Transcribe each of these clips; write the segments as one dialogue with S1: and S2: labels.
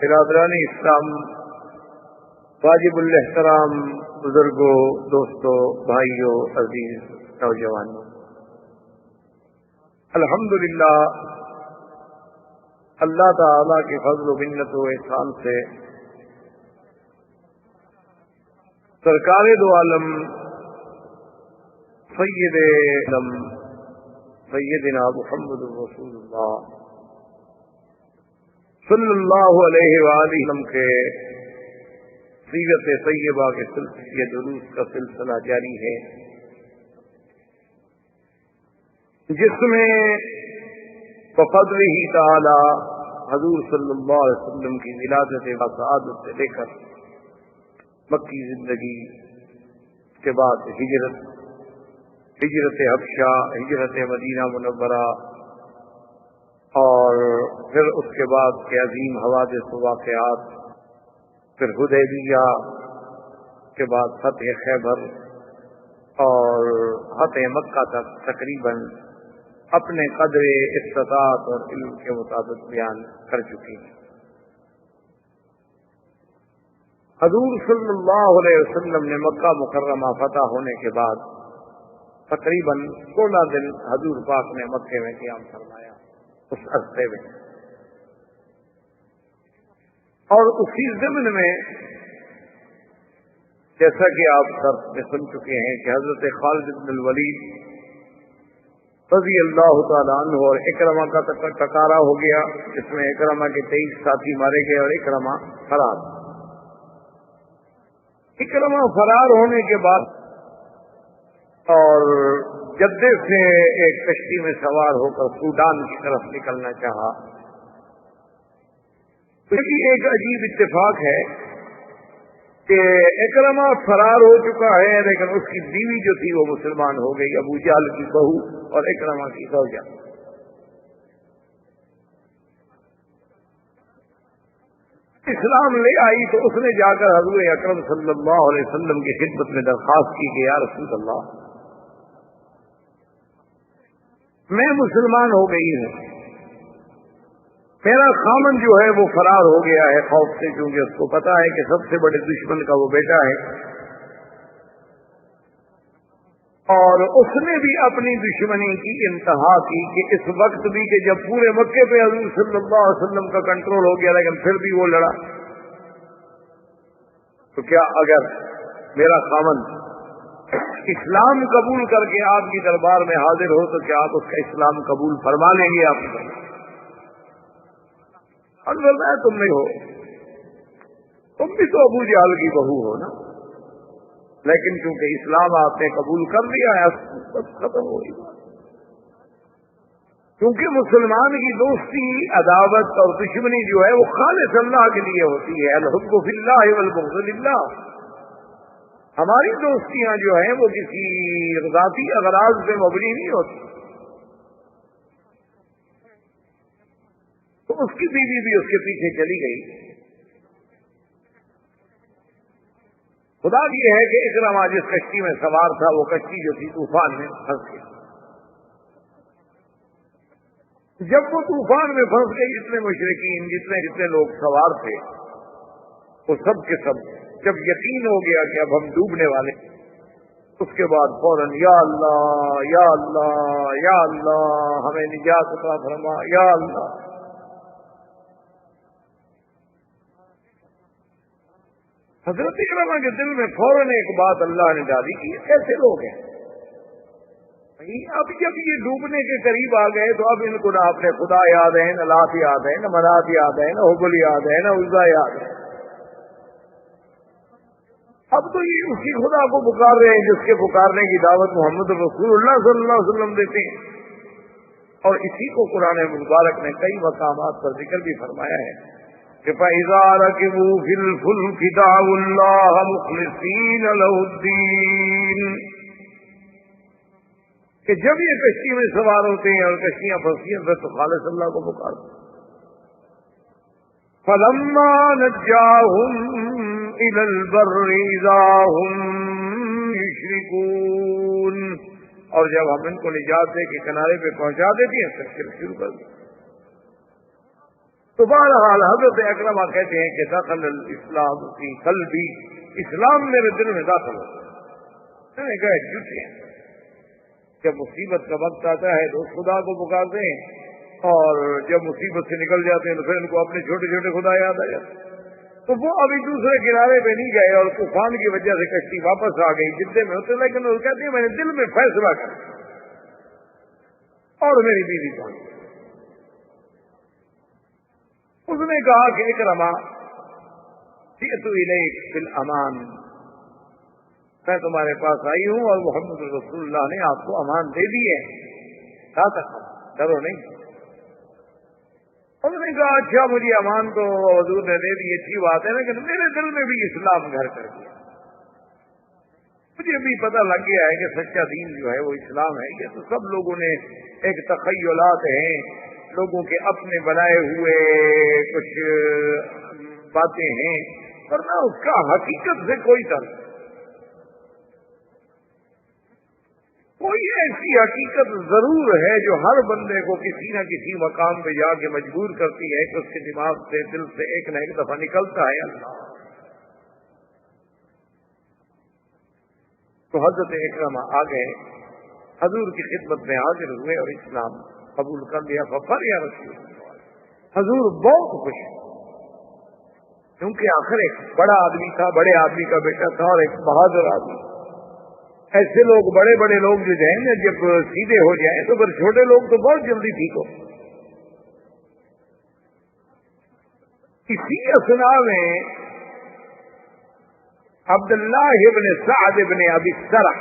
S1: برادران اسلام، واجب الاحترام بزرگوں، دوستوں، بھائیوں، عزیز نوجوانوں، الحمدللہ اللہ تعالی کے فضل و منت و احسان سے سرکار دو عالم سید عالم سیدنا محمد رسول اللہ صلی اللہ علیہ وآلہ وسلم کے سیرت طیبہ کے سلسلے دروس کا سلسلہ جاری ہے، جس میں بفضلہ تعالی حضور صلی اللہ علیہ وسلم کی ولادت و سعادت سے لے کر مکی زندگی کے بعد ہجرت حبشہ، ہجرت مدینہ منورہ، اور پھر اس کے بعد کے عظیم حوادث و واقعات، پھر حدیبیہ کے بعد فتح خیبر اور فتح مکہ تک تقریباً اپنے قدر استطاعت اور علم کے مطابق بیان کر چکی ہیں۔ حضور صلی اللہ علیہ وسلم نے مکہ مکرمہ فتح ہونے کے بعد تقریباً 16 دن حضور پاک نے مکے میں قیام فرمایا اس عرصے میں، اور اسی ضمن میں جیسا کہ آپ سب نے سن چکے ہیں کہ حضرت خالد بن الولید رضی اللہ تعالیٰ عنہ اور اکرمہ کا ٹکرا ہو گیا، جس میں اکرمہ کے 23 ساتھی مارے گئے اور اکرمہ فرار۔ اکرمہ فرار ہونے کے بعد اور جدے سے ایک کشتی میں سوار ہو کر سوڈان کی طرف نکلنا چاہا، تو یہ ایک عجیب اتفاق ہے کہ اکرمہ فرار ہو چکا ہے، لیکن اس کی بیوی جو تھی وہ مسلمان ہو گئی، ابو جہل کی بہو اور اکرمہ کی زوجہ۔ اسلام لے آئی تو اس نے جا کر حضور اکرم صلی اللہ علیہ وسلم کی خدمت میں درخواست کی کہ یا رسول اللہ، میں مسلمان ہو گئی ہوں، میرا خامن جو ہے وہ فرار ہو گیا ہے خوف سے، کیونکہ اس کو پتا ہے کہ سب سے بڑے دشمن کا وہ بیٹا ہے، اور اس نے بھی اپنی دشمنی کی انتہا کی کہ اس وقت بھی کہ جب پورے مکے پہ حضور صلی اللہ علیہ وسلم کا کنٹرول ہو گیا لیکن پھر بھی وہ لڑا، تو کیا اگر میرا خامن اسلام قبول کر کے آپ کی دربار میں حاضر ہو تو کیا آپ اس کا اسلام قبول فرما لیں گے؟ آپ اور فرمایا تم نہیں ہو، تم بھی تو ابو جہل کی بہو ہو نا، لیکن کیونکہ اسلام آپ نے قبول کر لیا ہے بس ختم ہو گئی بات۔ کیونکہ مسلمان کی دوستی، عداوت اور دشمنی جو ہے وہ خالص اللہ کے لیے ہوتی ہے، الحب فی اللہ والبغض للہ۔ ہماری دوستیاں جو ہیں وہ کسی ذاتی اغراض پہ مبنی نہیں ہوتی۔ تو اس کی بیوی بھی اس کے پیچھے چلی گئی۔ خدا یہ ہے کہ اکرمہ جس کشتی میں سوار تھا وہ کشتی جو تھی طوفان میں پھنس گئی۔ جب وہ طوفان میں پھنس گئی، جتنے مشرکین، جتنے لوگ سوار تھے، وہ سب کے سب جب یقین ہو گیا کہ اب ہم ڈوبنے والے، اس کے بعد فوراً یا اللہ یا اللہ یا اللہ ہمیں نجات عطا فرما، یا اللہ۔ حضرت اکرمہ کے دل میں فوراً ایک بات اللہ نے ڈالی کہ یہ کیسے لوگ ہیں؟ اب جب یہ ڈوبنے کے قریب آ گئے تو اب ان کو نہ اپنے خدا یاد ہے، نہ لات یاد ہے، نہ منات یاد ہے، نہ حبل یاد ہے، نہ عزا یاد ہے۔ اب تو یہ اسی خدا کو پکار رہے ہیں جس کے پکارنے کی دعوت محمد رسول اللہ صلی اللہ علیہ وسلم دیتے ہیں، اور اسی کو قرآن مبارک نے کئی مقامات پر ذکر بھی فرمایا ہے کہ فَإِذَا رَكِبُوا فِي الْفُلْكِ دَعَوُا اللَّهَ مُخْلِصِينَ لَهُ الدِّينَ، کہ جب یہ کشتی میں سوار ہوتے ہیں اور کشتیاں پھنستی ہیں تو خالص اللہ کو پکارتے ہیں۔ فَلَمَّا نَجَّاهُمْ إِلَى الْبَرِّ إِذَا هُمْ يُشْرِكُونَ، اور جب ہم ان کو نجات دے کے کنارے پہ پہنچا دیتے ہیں تو شرک شروع کر دیں۔ تو بہرحال حضرت اکرمہ کہتے ہیں کہ دخل الاسلام فی قلبی، اسلام میرے دل میں داخل ہو گیا۔ میں نے کہا جھوٹے ہیں، جب مصیبت کا وقت آتا ہے تو خدا کو پکارتے ہیں اور جب مصیبت سے نکل جاتے ہیں تو پھر ان کو اپنے چھوٹے چھوٹے خدا یاد آ جاتے ہیں۔ تو وہ ابھی دوسرے کنارے پہ نہیں گئے اور طوفان کی وجہ سے کشتی واپس آ گئی جدے میں ہوتے، لیکن وہ کہتے ہیں میں نے دل میں فیصلہ کر اور میری بیوی پہنچ۔ اس نے کہا کہ اکرمہ جئت الیک بالامان، میں تمہارے پاس آئی ہوں اور محمد رسول اللہ نے آپ کو امان دے دی ہے، لا تخف، ڈرو نہیں۔ اس نے کہا اچھا مجھے امان تو حضور نے دے دی، اچھی بات ہے، لیکن میرے دل میں بھی اسلام گھر کر دیا، مجھے بھی پتہ لگ گیا ہے کہ سچا دین جو ہے وہ اسلام ہے۔ یہ تو سب لوگوں نے ایک تخیلات ہیں، لوگوں کے اپنے بنائے ہوئے کچھ باتیں ہیں، ورنہ اس کا حقیقت سے کوئی تعلق، کوئی ایسی حقیقت ضرور ہے جو ہر بندے کو کسی نہ کسی مقام پہ جا کے مجبور کرتی ہے کہ اس کے دماغ سے، دل سے ایک نہ ایک دفعہ نکلتا ہے اللہ۔ تو حضرت اکرمہ آ گئے، حضور کی خدمت میں حاضر ہوئے اور اسلام قبول کر لیا۔ فخر یا رسول اللہ، حضور بہت خوش، کیونکہ آخر ایک بڑا آدمی تھا، بڑے آدمی کا بیٹا تھا اور ایک بہادر آدمی۔ ایسے لوگ، بڑے بڑے لوگ جو جائیں نا، جب سیدھے ہو جائیں تو پھر چھوٹے لوگ تو بہت جلدی ٹھیک ہو۔ اسی اثنا میں عبداللہ ابن سعد ابن ابی السرح،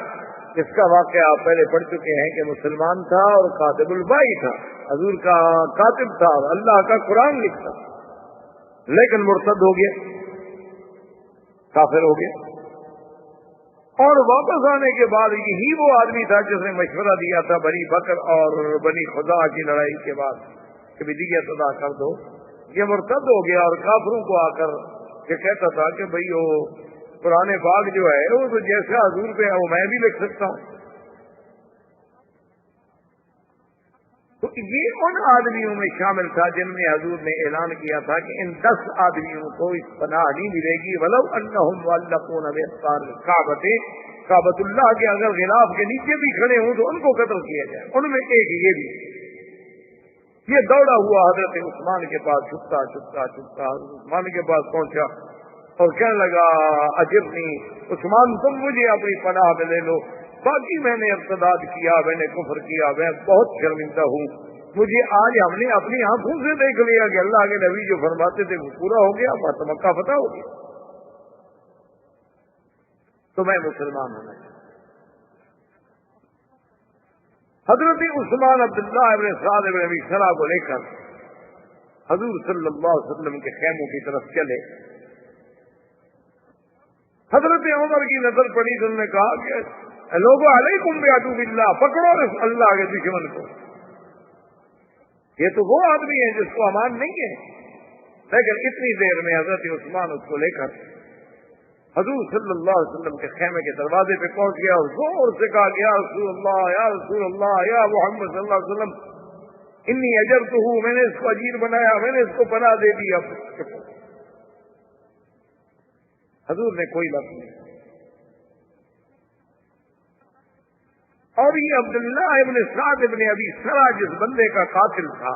S1: جس کا واقعہ آپ پہلے پڑھ چکے ہیں کہ مسلمان تھا اور کاتب البائی تھا، حضور کا کاتب تھا اور اللہ کا قرآن لکھتا، لیکن مرتد ہو گیا، کافر ہو گیا، اور واپس آنے کے بعد یہی وہ آدمی تھا جس نے مشورہ دیا تھا بنی بکر اور بنی خدا کی لڑائی کے بعد کہ دیت ادا کر دو۔ یہ مرتد ہو گیا اور کافروں کو آ کر یہ کہتا تھا کہ بھئی وہ قرآن پاک جو ہے وہ تو جیسا حضور پہ ہے وہ میں بھی لکھ سکتا ہوں۔ تو یہ ان آدمیوں میں شامل تھا جن میں حضور نے اعلان کیا تھا کہ ان 10 آدمیوں کو اس پناہ نہیں ملے گی، ولو انہم معلقون باسفار الکعبۃ، کعبۃ اللہ کے اگر غلاف کے نیچے بھی کھڑے ہوں تو ان کو قتل کیا جائے۔ ان میں ایک یہ بھی، یہ دوڑا ہوا حضرت عثمان کے پاس، چھپتا چھپتا چھپتا عثمان کے پاس پہنچا اور کہنے لگا عجبنی عثمان، تم مجھے اپنی پناہ میں لے لو، باقی میں نے ارتداد کیا، میں نے کفر کیا، میں بہت شرمندہ ہوں، مجھے آج ہم نے اپنی آنکھوں سے دیکھ لیا کہ اللہ کے نبی جو فرماتے تھے وہ پورا ہو گیا، مکہ فتح ہو گیا، تو میں مسلمان ہونا چاہتا۔ حضرت عثمان عبداللہ ابن سعد ابن ابی سرح کو لے کر حضور صلی اللہ علیہ وسلم کے خیموں کی طرف چلے۔ حضرت عمر کی نظر پڑی تو انہوں نے کہا کہ لوگوں علیکم بعدو باللہ، پکڑو اس اللہ کے دشمن کو، یہ تو وہ آدمی ہے جس کو امان نہیں ہے۔ لیکن اتنی دیر میں حضرت عثمان اس کو لے کر حضور صلی اللہ علیہ وسلم کے خیمے کے دروازے پہ پہنچ گیا اور زور سے کہا یا رسول اللہ، یا رسول اللہ، یا محمد صلی اللہ علیہ وسلم، انی اجرتہ، میں نے اس کو اجیر بنایا، میں نے اس کو پناہ دے دی۔ اب حضور نے کوئی لفظ نہیں، اور یہ عبداللہ ابن سعد ابن ابی سرح جس بندے کا قاتل تھا،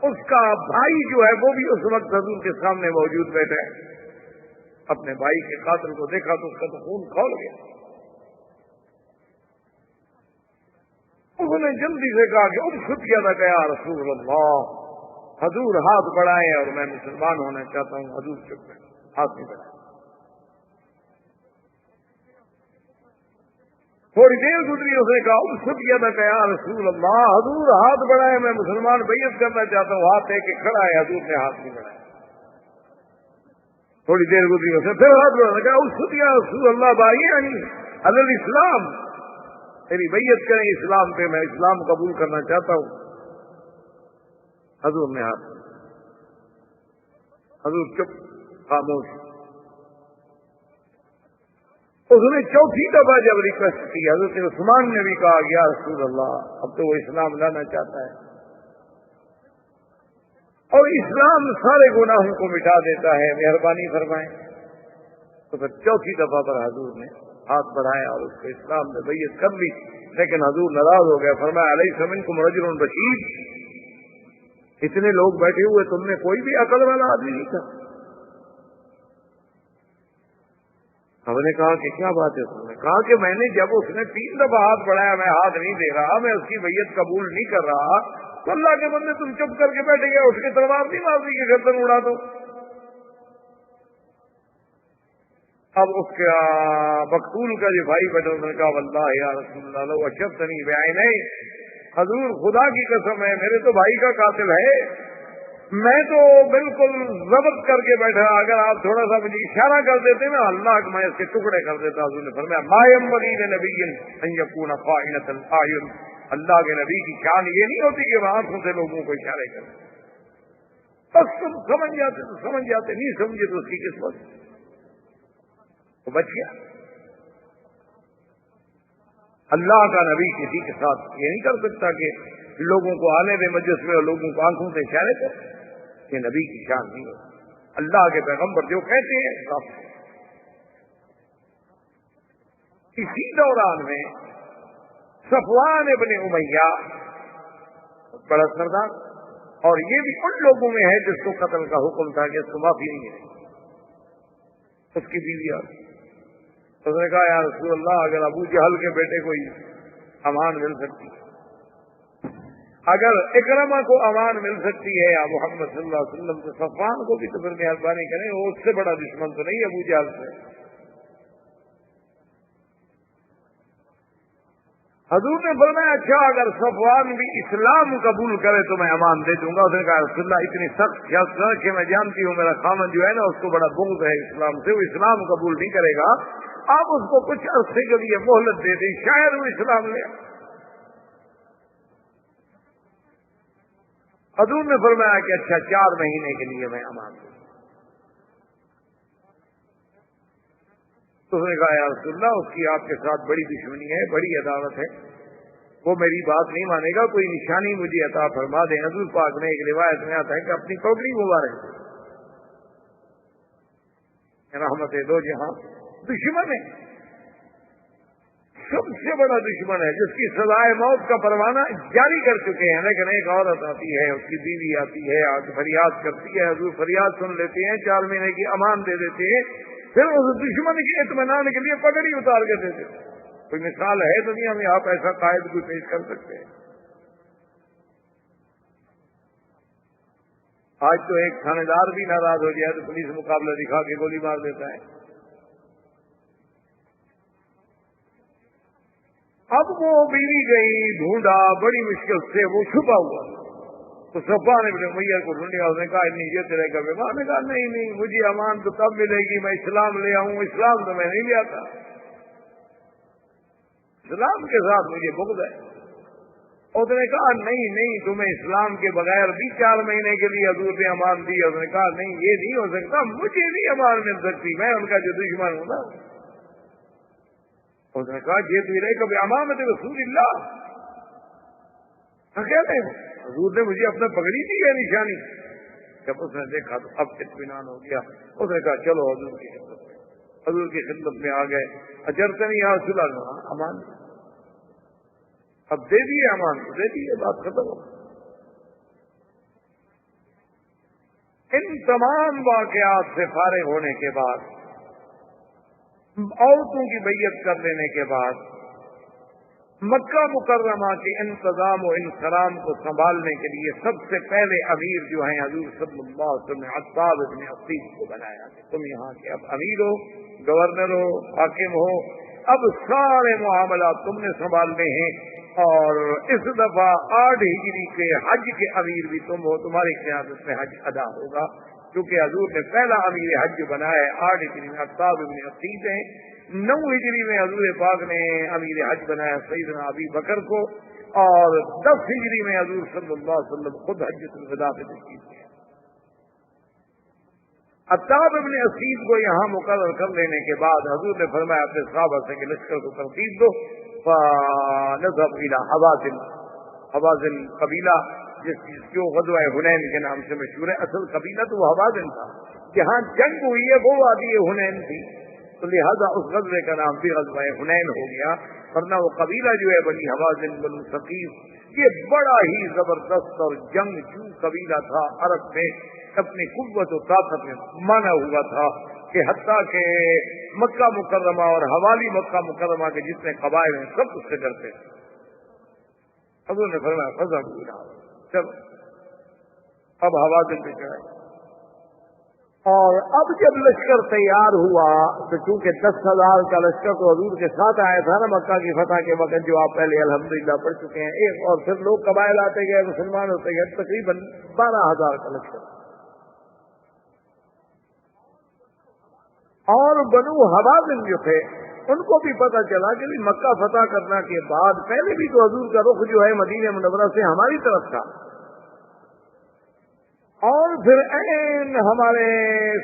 S1: اس کا بھائی جو ہے وہ بھی اس وقت حضور کے سامنے موجود بیٹھا ہے۔ اپنے بھائی کے قاتل کو دیکھا تو اس کا تو خون کھول گیا۔ انہوں نے جلدی سے کہا کہ اب خود کیا تھا کہ یا رسول اللہ، حضور ہاتھ بڑھائے اور میں مسلمان ہونا چاہتا ہوں۔ حضور چپ ہے، ہاتھ نہیں بڑھائے۔ تھوڑی دیر گزری، اس نے کہا اب خود کیا تھا کہ یا رسول اللہ، حضور ہاتھ بڑھائے، میں مسلمان بیعت کرنا چاہتا ہوں۔ ہاتھ لے کے کھڑا ہے، حضور نے ہاتھ نہیں بڑھایا۔ تھوڑی دیر گزری، اس نے پھر ہاتھ بڑھایا، کہا اب خود یا رسول اللہ بھائی علی الاسلام، میری بیعت کریں اسلام پہ، میں اسلام قبول کرنا چاہتا ہوں۔ حضور نے ہاتھ، حضور چپ، خاموش۔ اس نے چوتھی دفعہ جب ریکویسٹ کی، حضرت عثمان نے بھی کہا یا رسول اللہ، اب تو وہ اسلام لانا چاہتا ہے۔ اور اسلام سارے گناہوں کو مٹا دیتا ہے، مہربانی فرمائیں۔ تو پھر چوتھی دفعہ پر حضور نے ہاتھ بڑھایا اور اس کو اسلام میں بیعت کر لی، لیکن حضور ناراض ہو گیا، فرمایا الیس منکم رجل رشید، اتنے لوگ بیٹھے ہوئے تم نے کوئی بھی عقل والا آدمی نہیں تھا؟ ہم نے کہا کہ کیا بات ہے؟ انہوں نے کہا کہ میں نے جب اس نے 3 دفعہ ہاتھ بڑھایا میں ہاتھ نہیں دے رہا، میں اس کی بیعت قبول نہیں کر رہا، تو اللہ کے بندے تم چپ کر کے بیٹھے گئے، اس کی تلوار نہیں مار دی کہ گردن اڑا دو۔ اب اس کا مقتول کا جو بھائی بیٹھا انہوں نے کہا واللہ یا رسول اللہ لو اشرتنی بعینی، حضور خدا کی قسم ہے میرے تو بھائی کا قاتل ہے، میں تو بالکل ضبط کر کے بیٹھا، اگر آپ تھوڑا سا مجھے اشارہ کر دیتے میں اللہ میں اس کے ٹکڑے کر دیتا۔ حضور نے فرمایا ما ينبغي لنبي ان يكون خائنة الاعين، اللہ کے نبی کی شان یہ نہیں ہوتی کہ وہ آنکھوں سے لوگوں کو اشارے کرے، بس تم سمجھ جاتے تو سمجھ جاتے، نہیں سمجھے تو اس کی قسمت، تو بچ گیا۔ اللہ کا نبی کسی کے ساتھ یہ نہیں کر سکتا کہ لوگوں کو آنے دے مجلس میں اور لوگوں کو آنکھوں سے اشارے کرے، یہ نبی کی شان نہیں ہے۔ اللہ کے پیغمبر جو کہتے ہیں سب۔ اسی دوران میں صفوان ابن امیہ بڑا سردار، اور یہ بھی ان لوگوں میں ہے جس کو قتل کا حکم تھا کہ اس کو معافی نہیں ہے، اس کی بیوی آتی، اس نے کہا یا رسول اللہ اگر ابو جہل کے بیٹے کو امان مل سکتی، اگر اکرمہ کو امان مل سکتی ہے یا محمد صلی اللہ علیہ وسلم، تو صفوان کو بھی تو پھر مہربانی کریں، وہ اس سے بڑا دشمن تو نہیں ابو جہل سے۔ حضور نے فرمایا اچھا اگر صفوان بھی اسلام قبول کرے تو میں امان دے دوں گا۔ اس نے کہا رسول اللہ اتنی سخت شرط نہ کہ میں جانتی ہوں میرا خامن جو ہے نا اس کو بڑا بغض ہے اسلام سے، وہ اسلام قبول نہیں کرے گا، آپ اس کو کچھ عرصے کے لیے مہلت دے دیں، شاید وہ اسلام لے۔ حضور نے فرمایا کہ اچھا 4 مہینے کے لیے میں امان دوں۔ تو اس نے کہا یا رسول اللہ اس کی آپ کے ساتھ بڑی دشمنی ہے، بڑی عداوت ہے، وہ میری بات نہیں مانے گا، کوئی نشانی مجھے عطا فرما دیں۔ حضور پاک نے ایک روایت میں آتا ہے کہ اپنی پگڑی مبارک رحمت دو جہاں دشمن ہے، سب سے بڑا دشمن ہے جس کی سزائے موت کا پروانہ جاری کر چکے ہیں، لیکن ایک عورت آتی ہے، اس کی بیوی آتی ہے، آج فریاد کرتی ہے، حضور فریاد سن لیتے ہیں، 4 مہینے کی امان دے دیتے ہیں، پھر اس دشمن کے اطمینان کے لیے پگڑی اتار کے دیتے ہیں۔ کوئی مثال ہے دنیا میں آپ ایسا قائد کو پیش کر سکتے ہیں؟ آج تو ایک تھانے دار بھی ناراض ہو جائے تو پولیس مقابلہ دکھا کے گولی مار دیتا ہے۔ اب وہ بیوی گئی، ڈھونڈا بڑی مشکل سے، وہ چھپا ہوا، تو صفوان ابن امیہ کو ڈھونڈیا، اس نے کہا نہیں یہ تیرے کا بیمار، نے کہا نہیں مجھے امان تو تب ملے گی میں اسلام لے آؤں، اسلام تو میں نہیں لے آتا، اسلام کے ساتھ مجھے بغض ہے۔ اس نے کہا نہیں تمہیں اسلام کے بغیر بھی 4 مہینے کے لیے حضور نے امان دی۔ اس نے کہا نہیں یہ نہیں ہو سکتا، مجھے نہیں امان مل سکتی، میں ان کا جو دشمن ہوں نا۔ اس نے کہا یہ تو رہے کبھی امامت رسول اللہ، کہتے ہیں حضور نے مجھے اپنا پگڑی دی ہے نشانی۔ جب اس نے دیکھا تو اب اطمینان ہو گیا، اس نے کہا چلو حضور کی خدمت میں، حضور کی خدمت میں آ گئے، اجرتنی یا رسول اللہ، امان اب دے دیے، امان دے دیے، بات ختم ہو۔ ان تمام واقعات سے فارغ ہونے کے بعد، عورتوں کی بیعت کر لینے کے بعد، مکہ مکرمہ کے انتظام و انسلام کو سنبھالنے کے لیے سب سے پہلے امیر جو ہیں حضور صلی اللہ علیہ وسلم نے عطاب ابن عصیب کو بنایا کہ تم یہاں کے اب امیر ہو، گورنر ہو، حاکم ہو، اب سارے معاملات تم نے سنبھالنے ہیں، اور اس دفعہ 8 ہجری کے حج کے امیر بھی تم ہو، تمہاری قیادت میں حج ادا ہوگا، کیونکہ حضور نے پہلا امیر حج بنایا ہے 8 ہجری میں عطاب ابن عصیب ہیں، 9 ہجری میں حضور پاک نے امیر حج بنایا سیدنا ابی بکر کو، اور 10 ہجری میں حضور صلی اللہ علیہ وسلم خود حجۃ الوداع پہ تشریف لے۔ عطاب ابن عصیب کو یہاں مقرر کر لینے کے بعد حضور نے فرمایا اپنے صحابہ سے کہ لشکر کو ترتیب دو، فنذهب الى حوازن قبیلہ جو غزوہ حنین کے نام سے مشہور ہے، اصل قبیلہ تو وہ حوازن تھا، جہاں جنگ ہوئی ہے وہ وادی حنین تھی، تو لہذا اس غزوے کا نام بھی غزوہ حنین ہو گیا، ورنہ وہ قبیلہ جو ہے بنی حوازن بنو ثقیف یہ بڑا ہی زبردست اور جنگجو قبیلہ تھا، عرب میں اپنی قوت و طاقت میں مانا ہوا تھا کہ حتیٰ کہ مکہ مکرمہ اور حوالی مکہ مکرمہ کے جتنے قبائل ہیں سب اس سے ڈرتے تھے۔ حضور نے فرمایا فضا بولا، چلو اب حوازن پہ چڑھائے، اور اب جب لشکر تیار ہوا تو چونکہ 10,000 کا لشکر تو حضور کے ساتھ آیا تھا نا مکہ کی فتح کے وقت، جو آپ پہلے الحمدللہ پڑھ چکے ہیں، ایک اور پھر لوگ قبائل آتے گئے، مسلمان ہوتے گئے، تقریباً 12,000 کا لشکر، اور بنو حوازن جو تھے ان کو بھی پتا چلا کہ مکہ فتح کرنے کے بعد پہلے بھی تو حضور کا رخ جو ہے مدینہ منورہ سے ہماری طرف تھا، اور پھر عین ہمارے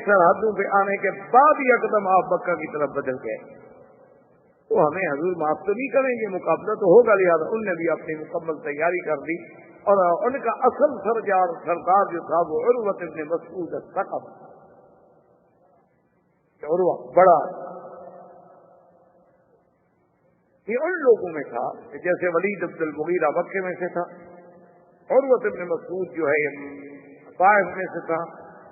S1: سرحدوں پہ آنے کے بعد یکدم آپ مکہ کی طرف بدل گئے، تو ہمیں حضور معاف تو نہیں کریں گے، مقابلہ تو ہوگا، لہٰذا ان نے بھی اپنی مکمل تیاری کر دی، اور ان کا اصل سردار جو تھا وہ عروۃ ابن مسعود الثقفی، عروہ بڑا یہ ان لوگوں میں تھا کہ جیسے ولید بن المغیرہ مکے میں سے تھا، عروۃ ابن مسعود جو ہے طائف میں سے تھا،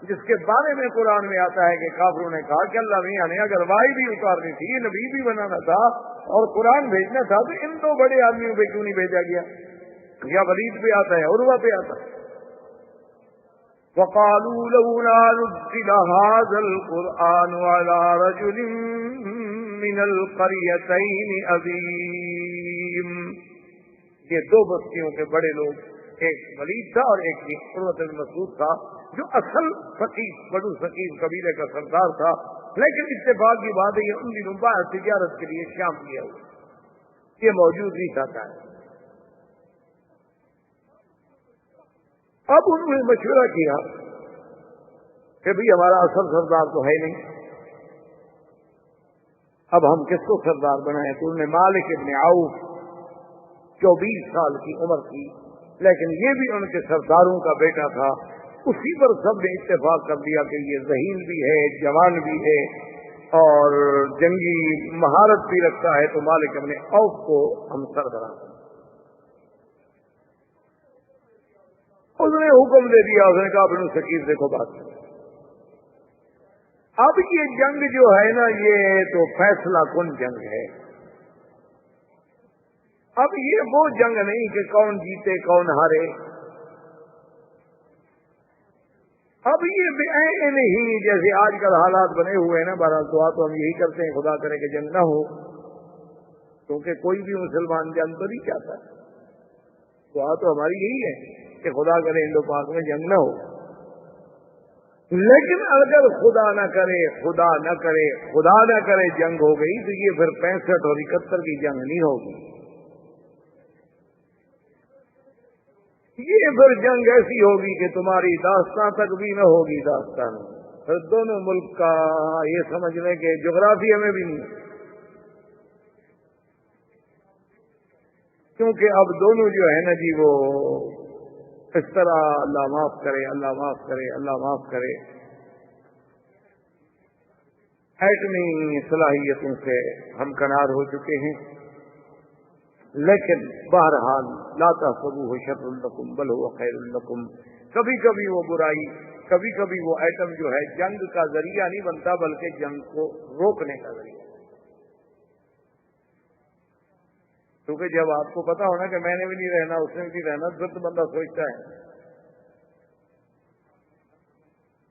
S1: جس کے بارے میں قرآن میں آتا ہے کہ کافروں نے کہا کہ اللہ میاں نے اگر وحی بھی اتارنی تھی، نبی بھی بنانا تھا اور قرآن بھیجنا تھا تو ان دو بڑے آدمیوں پہ کیوں نہیں بھیجا گیا؟ یا ولید پہ آتا ہے، عروہ پہ آتا ہے۔ وَقَالُوا لَوْلَا نُزِّلَ هَذَا الْقُرْآنُ عَلَى رَجُلٍ مِّنَ الْقَرْيَتَيْنِ عَظِيمٍ، یہ دو بستیوں کے بڑے لوگ، ایک ولید تھا اور ایک عروۃ بن مسعود تھا، جو اصل ثقیف بنو ثقیف قبیلے کا سردار تھا، لیکن اتفاق کی بات ہے یہ ان دنوں باہر تجارت کے لیے شام کیا ہوا، یہ موجود نہیں تھا۔ اب انہوں نے مشورہ کیا کہ بھئی ہمارا اصل سردار تو ہے نہیں، اب ہم کس کو سردار بنائیں؟ تو انہوں نے مالک ابن عوف 24 سال کی عمر تھی، لیکن یہ بھی ان کے سرداروں کا بیٹا تھا، اسی پر سب نے اتفاق کر دیا کہ یہ ذہین بھی ہے، جوان بھی ہے اور جنگی مہارت بھی رکھتا ہے، تو مالک ابن عوف کو ہم سربراہ کریں۔ اس نے حکم دے دیا، اس نے کہا بنو ثقیف دیکھو بات، اب یہ جنگ جو ہے نا یہ تو فیصلہ کن جنگ ہے، اب یہ وہ جنگ نہیں کہ کون جیتے کون ہارے، اب یہ عین ہی جیسے آج کل حالات بنے ہوئے ہیں نا، بہرحال دعا تو ہم یہی کرتے ہیں خدا کرے کہ جنگ نہ ہو، کیونکہ کوئی بھی مسلمان جنگ تو نہیں چاہتا، دعا تو ہماری یہی ہے کہ خدا کرے ہندو پاک میں جنگ نہ ہو، لیکن اگر خدا نہ کرے خدا نہ کرے خدا نہ کرے جنگ ہو گئی تو یہ پھر 65 اور 71 کی جنگ نہیں ہوگی، یہ پھر جنگ ایسی ہوگی کہ تمہاری داستان تک بھی نہ ہوگی داستان، پھر دونوں ملک کا یہ سمجھ لیں کہ جغرافیہ میں بھی نہیں، کیونکہ اب دونوں جو ہے نا جی وہ اس طرح اللہ معاف کرے اللہ معاف کرے اللہ معاف کرے ایٹمی صلاحیتوں سے ہم کنار ہو چکے ہیں، لیکن بہرحال لا تحسبوه شر لکم بل هو خیر لکم، کبھی کبھی وہ برائی، کبھی کبھی وہ ایٹم جو ہے جنگ کا ذریعہ نہیں بنتا بلکہ جنگ کو روکنے کا ذریعہ، کیونکہ جب آپ کو پتا ہونا کہ میں نے بھی نہیں رہنا اس نے بھی نہیں رہنا، پھر تو بندہ سوچتا ہے،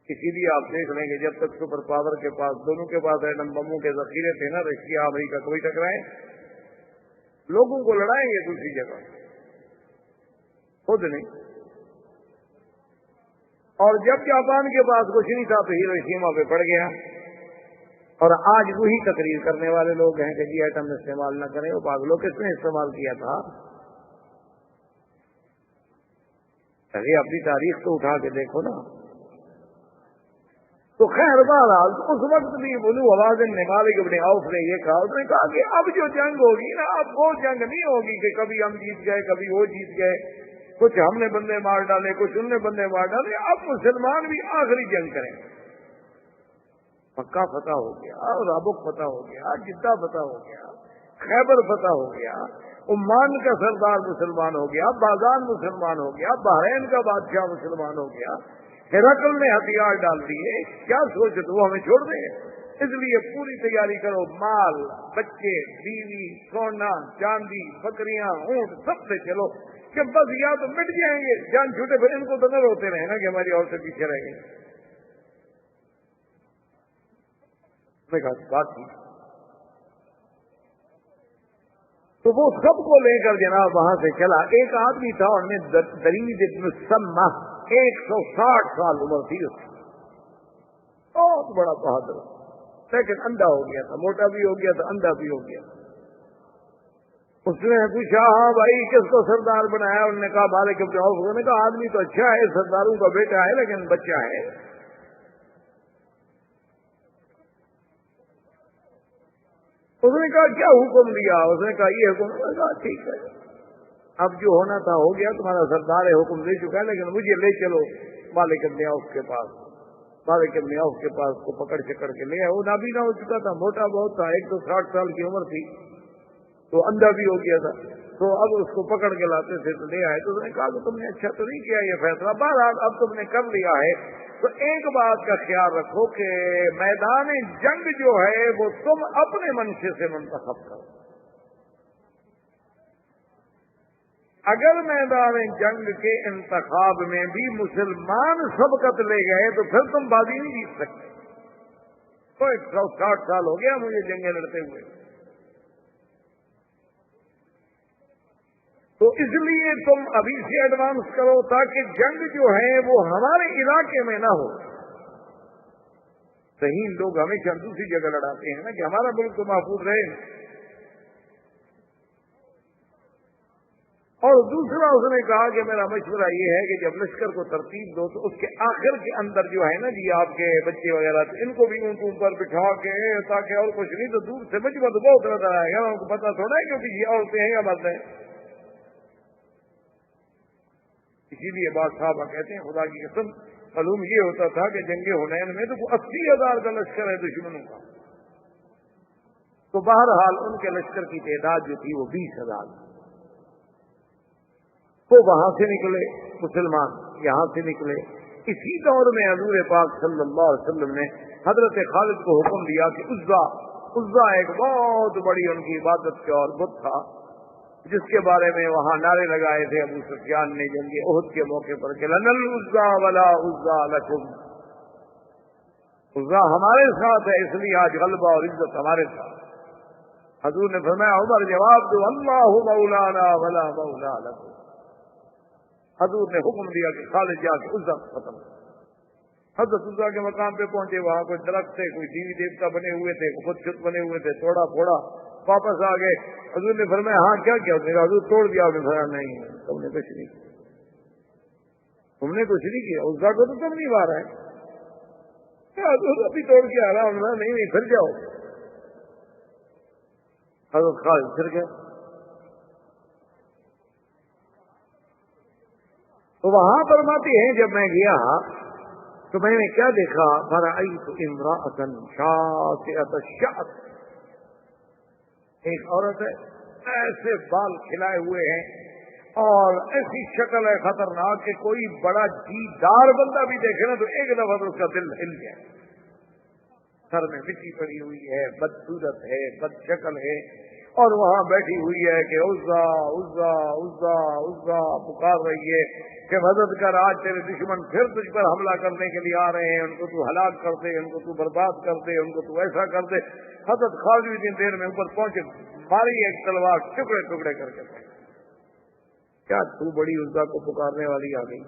S1: اسی لیے آپ دیکھ لیں گے جب تک سپر پاور کے پاس دونوں کے پاس ایٹم بموں کے ذخیرے تھے نا، رشیا امریکہ کوئی ٹکرائے لوگوں کو لڑائیں گے دوسری جگہ، خود نہیں، اور جب جاپان کے پاس کچھ نہیں تھا تو ہیروشیما پہ پڑ گیا، اور آج وہی تقریر کرنے والے لوگ ہیں کہ جی ایٹم استعمال نہ کریں، وہ پاگلوں کس نے استعمال کیا تھا؟ ارے اپنی تاریخ تو اٹھا کے دیکھو نا، تو خیر بہرحال اس وقت بھی بنو حوازن نے مالک ابن عوف نے یہ کہا، اس نے کہا کہ اب جو جنگ ہوگی نا اب وہ جنگ نہیں ہوگی کہ کبھی ہم جیت گئے کبھی وہ جیت گئے، کچھ ہم نے بندے مار ڈالے، کچھ ان نے بندے مار ڈالے، اب مسلمان بھی آخری جنگ کریں۔ مکہ فتح ہو گیا، رابق فتح ہو گیا، جدہ فتح ہو گیا، خیبر فتح ہو گیا، عمان کا سردار مسلمان ہو گیا، بازان مسلمان ہو گیا، بحرین کا بادشاہ مسلمان ہو گیا، ہرقل نے ہتھیار ڈال دیے، کیا سوچ تو وہ ہمیں چھوڑ دیں؟ اس لیے پوری تیاری کرو، مال، بچے، بیوی، سونا، چاندی، بکریاں، اونٹ، سب سے چلو کہ بس یا تو مٹ جائیں گے، جان چھوٹے پھر ان کو تو نہ روتے رہے نا کہ ہماری عورتیں پیچھے رہ گئی۔ میں کہا بات کی تو وہ سب کو لے کر جناب وہاں سے چلا۔ ایک آدمی تھا، اور درید ابن سمہ، 160 سال عمر تھی اس کی، بہت بڑا بہادر، لیکن اندھا ہو گیا تھا، موٹا بھی ہو گیا تھا، اندھا بھی ہو گیا۔ اس نے پوچھا ہاں بھائی کس کو سردار بنایا؟ انہوں نے کہا مالک ابن عوف۔ انہوں نے کہا آدمی تو اچھا ہے، سرداروں کا بیٹا ہے، لیکن بچہ ہے۔ اس نے کہا کیا حکم دیا؟ اس نے کہا یہ حکم۔ نے کہا ٹھیک ہے، اب جو ہونا تھا ہو گیا، تمہارا سردار حکم دے چکا ہے، لیکن مجھے لے چلو مالک ابن عوف کے پاس۔ مالک ابن عوف کے پاس کو پکڑ چکر کے لے آئے۔ وہ نابینا ہو چکا تھا، موٹا بہت تھا، 160 سال کی عمر تھی، تو اندھا بھی ہو گیا تھا، تو اب اس کو پکڑ کے لاتے تھے تو لے آئے۔ تو اس نے کہا کہ تم نے اچھا تو نہیں کیا یہ فیصلہ، بہرحال اب تم نے کر لیا ہے تو ایک بات کا خیال رکھو کہ میدان جنگ جو ہے وہ تم اپنے منشے سے منتخب کرو۔ اگر میدان جنگ کے انتخاب میں بھی مسلمان سبقت لے گئے تو پھر تم بازی نہیں جیت سکتے۔ تو 160 سال ہو گیا مجھے جنگیں لڑتے ہوئے، تو اس لیے تم ابھی سے ایڈوانس کرو تاکہ جنگ جو ہے وہ ہمارے علاقے میں نہ ہو۔ صحیح لوگ ہمیشہ دوسری جگہ لڑاتے ہیں نا کہ ہمارا ملک تو محفوظ رہے۔ اور دوسرا اس نے کہا کہ میرا مشورہ یہ ہے کہ جب لشکر کو ترتیب دو تو اس کے آخر کے اندر جو ہے نا جی آپ کے بچے وغیرہ ان کو بھی اونٹوں پر بٹھا کے، تاکہ اور کچھ نہیں تو دور سے مجمع تو بہت نظر آئے گا، ان کو پتا تھوڑا ہے کہ یہ عورتیں ہیں یا مرد ہیں۔ اسی لیے بعض صحابہ کہتے ہیں خدا کی قسم معلوم یہ ہوتا تھا کہ جنگ حنین میں تو 80,000 کا لشکر ہے دشمنوں کا، تو بہرحال ان کے لشکر کی تعداد جو تھی وہ 20,000۔ تو وہاں سے نکلے مسلمان، یہاں سے نکلے۔ اسی دور میں حضور پاک صلی اللہ علیہ وسلم نے حضرت خالد کو حکم دیا کہ عزا ایک بہت بڑی ان کی عبادت کا اور بت تھا، جس کے بارے میں وہاں نعرے لگائے تھے ابو سفیان نے جنگ احد کے موقع پر کہ لن العزا ولا عزا لکم، عزا ہمارے ساتھ ہے اس لیے آج غلبہ اور عزت ہمارے ساتھ۔ حضور نے فرمایا عمر جواب دو اللہ مولانا ولا مولا لکم۔ حضور نے حکم دیا کہ خالد جا کے عزا ختم۔ حضرت عزا کے مقام پہ پہنچے، وہاں کوئی درخت تھے، کوئی دیوی دیوتا بنے ہوئے تھے، خود شت بنے ہوئے تھے، توڑا پھوڑا، واپس آ گئے۔ حضور نے فرمایا ہاں کیا کیا؟ حضور توڑ دیا۔ آپ نے فرمایا نہیں تم نے کچھ نہیں کیا، تم نے کچھ نہیں کیا، عزا کو تو تم نہیں مارا ہے۔ کیا حضور ابھی توڑ کے آ رہا ہوں؟ نہیں پھر جاؤ۔ حضرت خالد پھر گئے، تو وہاں فرماتے ہیں جب میں گیا تو میں نے کیا دیکھا؟ فرأیت امرأة شاطئة الشعر، ایک عورت ہے ایسے بال کھلائے ہوئے ہیں اور ایسی شکل ہے خطرناک کہ کوئی بڑا جیدار بندہ بھی دیکھے نا تو ایک دفعہ تو اس کا دل ہل جائے۔ سر میں مٹی پڑی ہوئی ہے، بدصورت ہے، بد شکل ہے، اور وہاں بیٹھی ہوئی ہے کہ عزا عزا عزا عزا پکار رہی ہے کہ مدد کر، آج تیرے دشمن پھر تجھ پر حملہ کرنے کے لیے آ رہے ہیں، ان کو تو ہلاک کر دے، ان کو تو برباد کر دے، ان کو تو ایسا کر دے۔ حضرت خالد بھی اتنی دیر میں اوپر پہنچے، ماری ایک تلوار، ٹکڑے ٹکڑے کر کے کیا تو بڑی عزا کو پکارنے والی آ گئی۔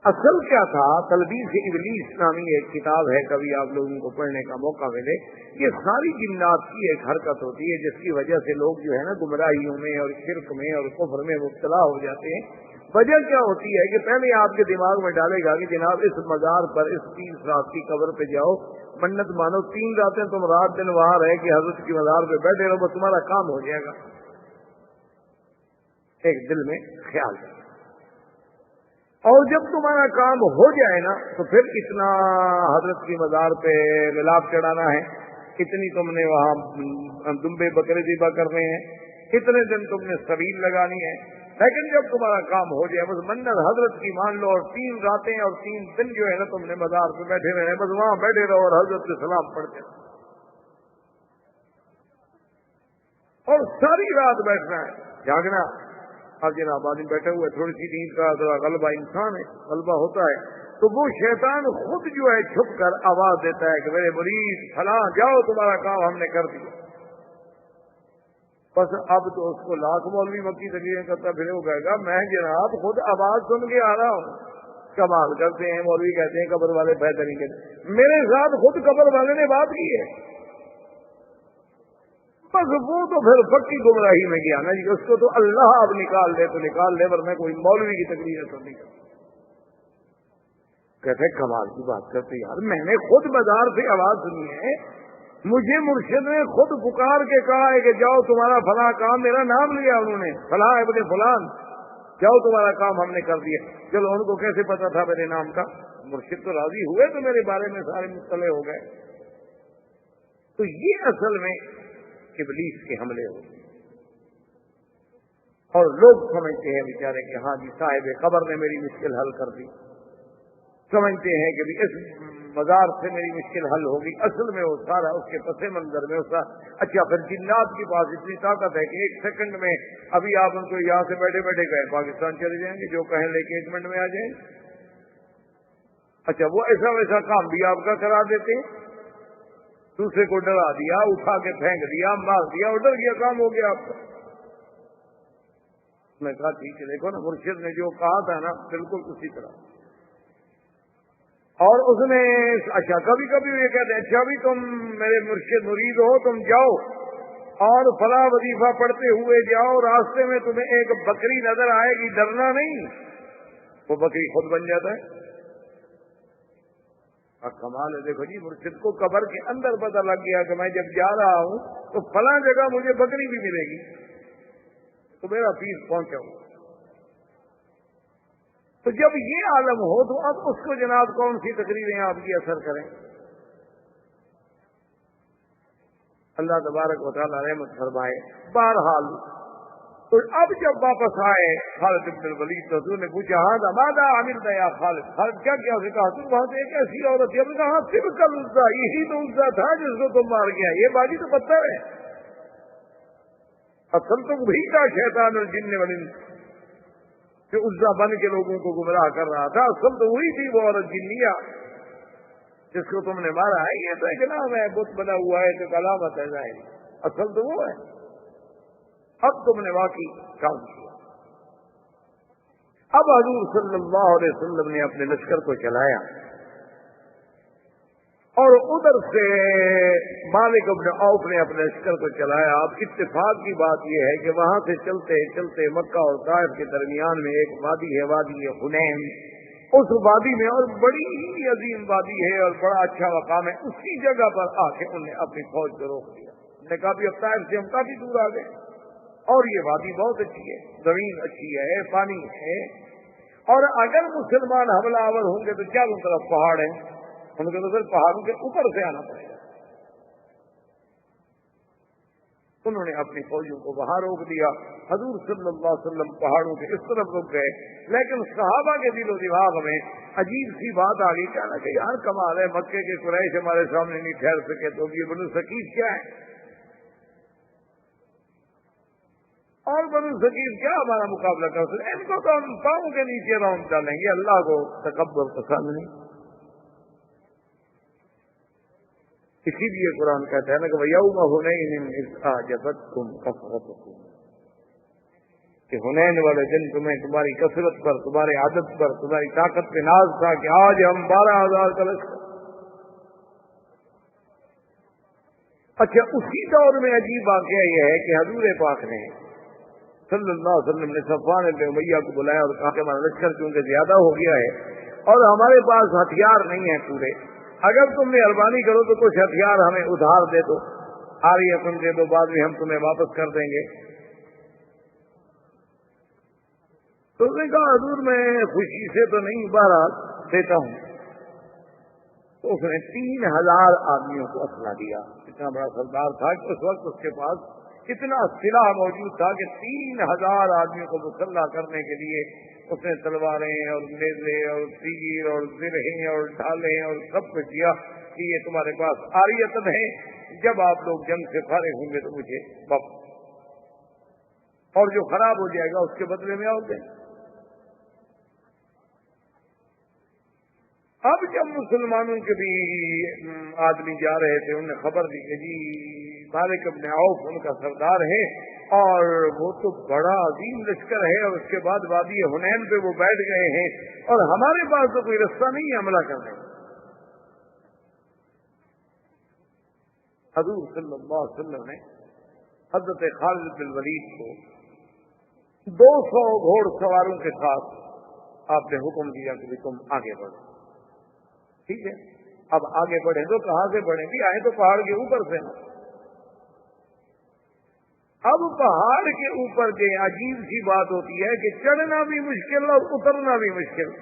S1: اصل کیا تھا؟ تلبیس ابلیس نامی ایک کتاب ہے، کبھی آپ لوگوں کو پڑھنے کا موقع ملے۔ یہ ساری جنات کی ایک حرکت ہوتی ہے جس کی وجہ سے لوگ جو ہے نا گمراہیوں میں اور شرک میں اور کفر میں مبتلا ہو جاتے ہیں۔ وجہ کیا ہوتی ہے کہ پہلے آپ کے دماغ میں ڈالے گا کہ جناب اس مزار پر اس 30 رات کی قبر پہ جاؤ، منت مانو، 3 راتیں تم رات دن وہاں رہ کے حضرت کی مزار پہ بیٹھے رہو، بس تمہارا کام ہو جائے گا۔ ایک دل میں خیال رکھنا. اور جب تمہارا کام ہو جائے نا تو پھر اتنا حضرت کی مزار پہ ملاپ چڑھانا ہے، اتنی تم نے وہاں دمبے بکرے ذبح کرنے ہیں، اتنے دن تم نے سبیل لگانی ہے. لیکن جب تمہارا کام ہو جائے بس منت حضرت کی مان لو، اور 3 راتیں اور 3 دن جو ہے نا تم نے مزار پہ بیٹھے رہے، بس وہاں بیٹھے رہو اور حضرت سے سلام پڑھتے رہو، اور ساری رات بیٹھنا ہے، جاگنا. اب جناب آدمی بیٹھے ہوئے تھوڑی سی نیند کا ذرا غلبہ، انسان ہے غلبہ ہوتا ہے، تو وہ شیطان خود جو ہے چھپ کر آواز دیتا ہے کہ میرے مرید فلاں جاؤ تمہارا کام ہم نے کر دیا. بس اب تو اس کو لاکھ مولوی مکی تقریریں کرتا پھر وہ کہے گا میں جناب خود آواز سن کے آ رہا ہوں. کمال کرتے ہیں مولوی، کہتے ہیں قبر والے بہتر نہیں کہتے، میرے ساتھ خود قبر والے نے بات کی ہے. بس وہ تو پھر پکی گمراہی میں گیا نا جی، اس کو تو اللہ اب نکال دے تو نکال دے، پر میں کوئی مولوی کی تقریر سن نہیں کرتا. کہتے کمال کی بات کرتے یار، میں نے خود بازار سے آواز سنی ہے، مجھے مرشد نے خود پکار کے کہا ہے کہ جاؤ تمہارا فلاں کام، میرا نام لیا انہوں نے، فلاں ابن فلان جاؤ تمہارا کام ہم نے کر دیا. چلو ان کو کیسے پتا تھا میرے نام کا؟ مرشد تو راضی ہوئے تو میرے بارے میں سارے مطلع ہو گئے. تو یہ اصل میں ابلیس کے حملے ہوتے ہیں، اور لوگ سمجھتے ہیں بیچارے کہ ہاں جی صاحب قبر نے میری مشکل حل کر دی، سمجھتے ہیں کہ اس مزار سے میری مشکل حل ہوگی. اصل میں وہ سارا اس کے پس منظر میں اس کا. اچھا پھر جنات کے پاس اتنی طاقت ہے کہ 1 سیکنڈ میں ابھی آپ ان کو یہاں سے بیٹھے بیٹھے گئے پاکستان چلے جائیں گے، جو کہیں لے کے 1 منٹ میں آ جائیں. اچھا وہ ایسا ویسا کام بھی آپ کا کرا دیتے ہیں، دوسرے کو ڈرا دیا، اٹھا کے پھینک دیا، مار دیا، اور ڈر گیا، کام ہو گیا آپ کا. میں کہا ٹھیک ہے، دیکھو نا مرشد نے جو کہا تھا نا بالکل اسی طرح. اور اس نے اچھا کبھی کبھی یہ کہتے ہیں اچھا بھی تم میرے مرشد مرید ہو، تم جاؤ اور فلاں وظیفہ پڑھتے ہوئے جاؤ، راستے میں تمہیں ایک بکری نظر آئے گی، ڈرنا نہیں، وہ بکری خود بن جاتا ہے. کمال ہے. دیکھو جی مرشد کو قبر کے اندر پتہ لگ گیا کہ میں جب جا رہا ہوں تو فلاں جگہ مجھے بکری بھی ملے گی، تو میرا فیس پہنچا ہوں. تو جب یہ عالم ہو تو اب اس کو جناب کون سی تقریریں آپ کی اثر کریں؟ اللہ تبارک و تعالیٰ رحمت فرمائے. بہرحال تو اب جب واپس آئے خالد بن الولید تو حضور نے پوچھا ہاں ماذا عملت یا خالد، خالد کیا کیا؟ اسے کہا حضور وہاں سے ایک ایسی عورت تھی. ہم نے کہا صرف کل عزا، یہی تو عزا تھا جس کو تم مار گیا، یہ باجی تو پتھر ہے. اصل تو وہی تھا شیطان الجن والانس کہ عزا بن کے لوگوں کو گمراہ کر رہا تھا. اصل تو وہی تھی وہ عورت جنیہ جس کو تم نے مارا ہے. یہ تو ایک نام ہے، بت بنا ہوا ہے تو علامت ہے ظاہر، اصل تو وہ ہے. اب تم نے واقعی کام کیا. اب حضور صلی اللہ علیہ وسلم نے اپنے لشکر کو چلایا اور ادھر سے مالک بن عوف نے اپنے لشکر کو چلایا. اب اتفاق کی بات یہ ہے کہ وہاں سے چلتے چلتے مکہ اور طائف کے درمیان میں ایک وادی ہے، وادی حنین. اس وادی میں اور بڑی ہی عظیم وادی ہے اور بڑا اچھا مقام ہے، اسی جگہ پر آ کے انہوں نے اپنی فوج کو روک دیا. انہوں نے کہا بھی اب طائف سے ہم کافی دور آ گئے اور یہ وادی بہت اچھی ہے، زمین اچھی ہے، پانی ہے، اور اگر مسلمان حملہ آور ہوں گے تو چاروں طرف پہاڑ ہیں، ان کو تو پھر پہاڑوں کے اوپر سے آنا پڑے گا. انہوں نے اپنی فوجوں کو وہاں روک دیا. حضور صلی اللہ علیہ وسلم پہاڑوں کے اس طرف رک گئے، لیکن صحابہ کے دل و دماغ میں عجیب سی بات آ گئی، کہنا کہ یار کمال ہے، مکے کے قریش ہمارے سامنے نہیں ٹھہر سکے تو یہ بنو ثقیف کیا ہے، اور بنو ثقیف کیا ہمارا مقابلہ کر سکتے؟ ان کو تو ہم پاؤں کے نیچے راؤنڈ ڈالیں گے. اللہ کو تکبر پسند نہیں. اسی لیے قرآن کہتا ہے نا کہ وَيَوْمَ حُنَيْنٍ إِذْ أَعْجَبَتْكُمْ كَثْرَتُكُمْ، کہ حنین والے دن تمہیں تمہاری کثرت پر، تمہارے عدد پر، تمہاری طاقت پہ ناز تھا کہ آج ہم 12,000 کا لشکر. اچھا اسی دور میں عجیب واقعہ یہ ہے کہ حضور پاک نے صلی اللہ علیہ وسلم نے صفوان بن امیہ کو بلایا اور کہا کہ ہمارا لشکر کیونکہ زیادہ ہو گیا ہے اور ہمارے پاس ہتھیار نہیں ہیں پورے، اگر تم مہربانی کرو تو کچھ ہتھیار ہمیں ادھار دے دو، آ رہی ہے تم دے دو، بعد میں ہم تمہیں واپس کر دیں گے. تو اس نے کہا حضور میں خوشی سے تو نہیں بہرحال دیتا ہوں. تو اس نے 3000 آدمیوں کو اسلحہ دیا. اتنا بڑا سردار تھا کہ اس وقت اس کے پاس اتنا سلاح موجود تھا کہ 3000 آدمیوں کو مسلح کرنے کے لیے اس نے تلواریں اور نیزے اور تیر اور زرہیں اور ڈھالیں اور سب کچھ دیا کہ یہ تمہارے پاس عاریتن ہے، جب آپ لوگ جنگ سے فارغ ہوں گے تو مجھے واپس، اور جو خراب ہو جائے گا اس کے بدلے میں اور دیں. اب جب مسلمانوں کے بھی آدمی جا رہے تھے، انہیں خبر دی کہ جی مالک بن عوف ان کا سردار ہے اور وہ تو بڑا عظیم لشکر ہے، اور اس کے بعد وادی حنین پہ وہ بیٹھ گئے ہیں اور ہمارے پاس تو کوئی رستہ نہیں ہے حملہ کرنے. حضور صلی اللہ علیہ وسلم نے حضرت خالد بن ولید کو 200 گھوڑ سواروں کے ساتھ آپ نے حکم دیا کہ تم آگے بڑھو. ٹھیک ہے، اب آگے بڑھیں تو کہاں سے بڑھیں گے؟ آئے تو پہاڑ کے اوپر سے. اب پہاڑ کے اوپر کے عجیب سی بات ہوتی ہے کہ چڑھنا بھی مشکل اور اترنا بھی مشکل.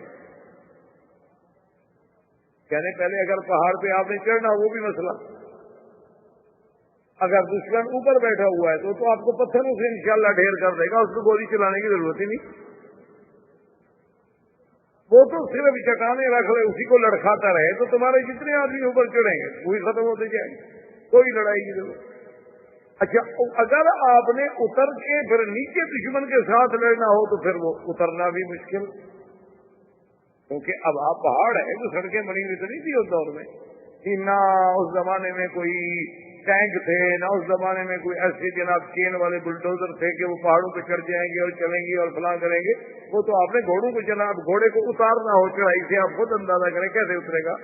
S1: کہنے پہلے اگر پہاڑ پہ آپ نے چڑھنا وہ بھی مسئلہ، اگر دشمن اوپر بیٹھا ہوا ہے تو آپ کو پتھروں سے انشاءاللہ ڈھیر کر دے گا، اس کو گولی چلانے کی ضرورت ہی نہیں. وہ تو صرف چٹانے رکھ لے، اسی کو لڑکھاتا رہے تو تمہارے جتنے آدمی اوپر چڑھیں گے وہی ختم ہوتے جائیں گے، کوئی لڑائی کی ضرورت. اچھا اگر آپ نے اتر کے پھر نیچے دشمن کے ساتھ لڑنا ہو تو پھر وہ اترنا بھی مشکل، کیونکہ اب آپ پہاڑ ہے تو سڑکیں بنی ہوئی تو نہیں تھی اس دور میں، نہ اس زمانے میں کوئی ٹینک تھے، نہ اس زمانے میں کوئی ایسے جناب چین والے بلڈوزر تھے کہ وہ پہاڑوں پہ چڑھ جائیں گے اور چلیں گے اور فلاں کریں گے. وہ تو آپ نے گھوڑوں کو چلا، گھوڑے کو اتارنا ہو چڑھائی سے آپ خود اندازہ کریں کیسے اترے گا.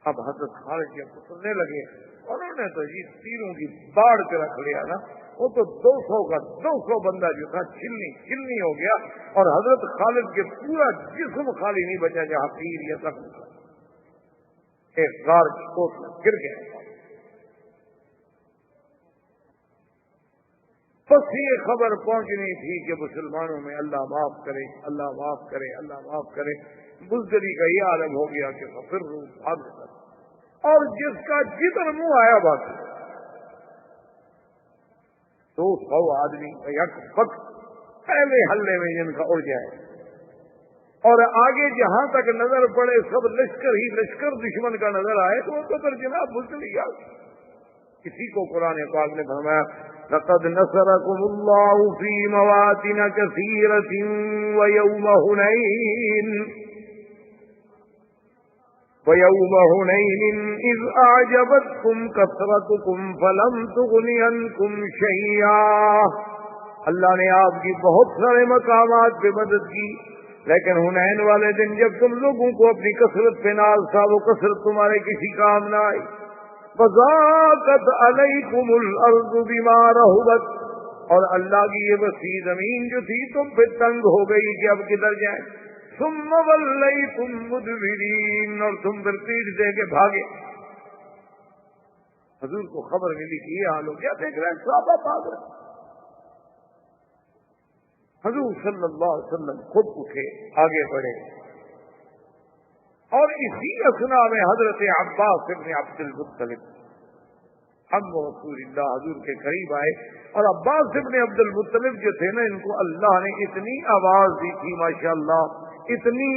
S1: اب حضرت خالد جب اترنے لگے انہوں نے تو جی تیروں کی باڑ پہ رکھ لیا نا، وہ تو 200 کا 200 بندہ جو تھا چھلنی ہو گیا، اور حضرت خالد کے پورا جسم خالی نہیں بچا جہاں تیر یا زخم تھا، ایک غار کی کوٹ میں گر گیا. بس یہ خبر پہنچنی تھی کہ مسلمانوں میں اللہ معاف کرے، اللہ معاف کرے، اللہ معاف کرے. بزدلی کا یہ عالم ہو گیا کہ پھر بھاگ کر، اور جس کا جدھر منہ آیا بات 200 آدمی یک وقت پہلے حلے میں جن کا اڑ جائے، اور آگے جہاں تک نظر پڑے سب لشکر ہی لشکر دشمن کا نظر آئے تو وہ تو پھر جناب بزدلی آ گئی. کسی کو قرآن پاک نے فرمایا لقد نصركم الله في مواطن كثيرة ويوم هنين إذ أعجبتكم كثرتكم فلم تغن عنكم شيئا. اللہ نے آپ کی بہت سارے مقامات پہ مدد کی، لیکن حنین والے دن جب تم لوگوں کو اپنی کثرت پہ ناز تھا وہ کثرت تمہارے کسی کام نہ آئی. وَضَاقَتْ عَلَيْكُمُ الْأَرْضُ بِمَا رَحُبَتْ، اور اللہ کی یہ وسیع زمین جو تھی تم پہ تنگ ہو گئی کہ اب کدھر جائیں. ثُمَّ وَلَّيْتُمْ مُدْبِرِينَ، اور تم پھر پیٹ دے کے بھاگے. حضور کو خبر ملی کہ یہ حال ہو گیا، دیکھ رہے ہیں صحابہ بھاگ رہے. حضور صلی اللہ علیہ وسلم خود اٹھے، آگے بڑھے، اور اسی اثنا میں حضرت عباس ابن عبد المطلب ہم رسول اللہ حضور کے قریب آئے، اور عباس ابن عبد المطلب جو تھے نا، ان کو اللہ نے اتنی آواز دی تھی ماشاءاللہ، اتنی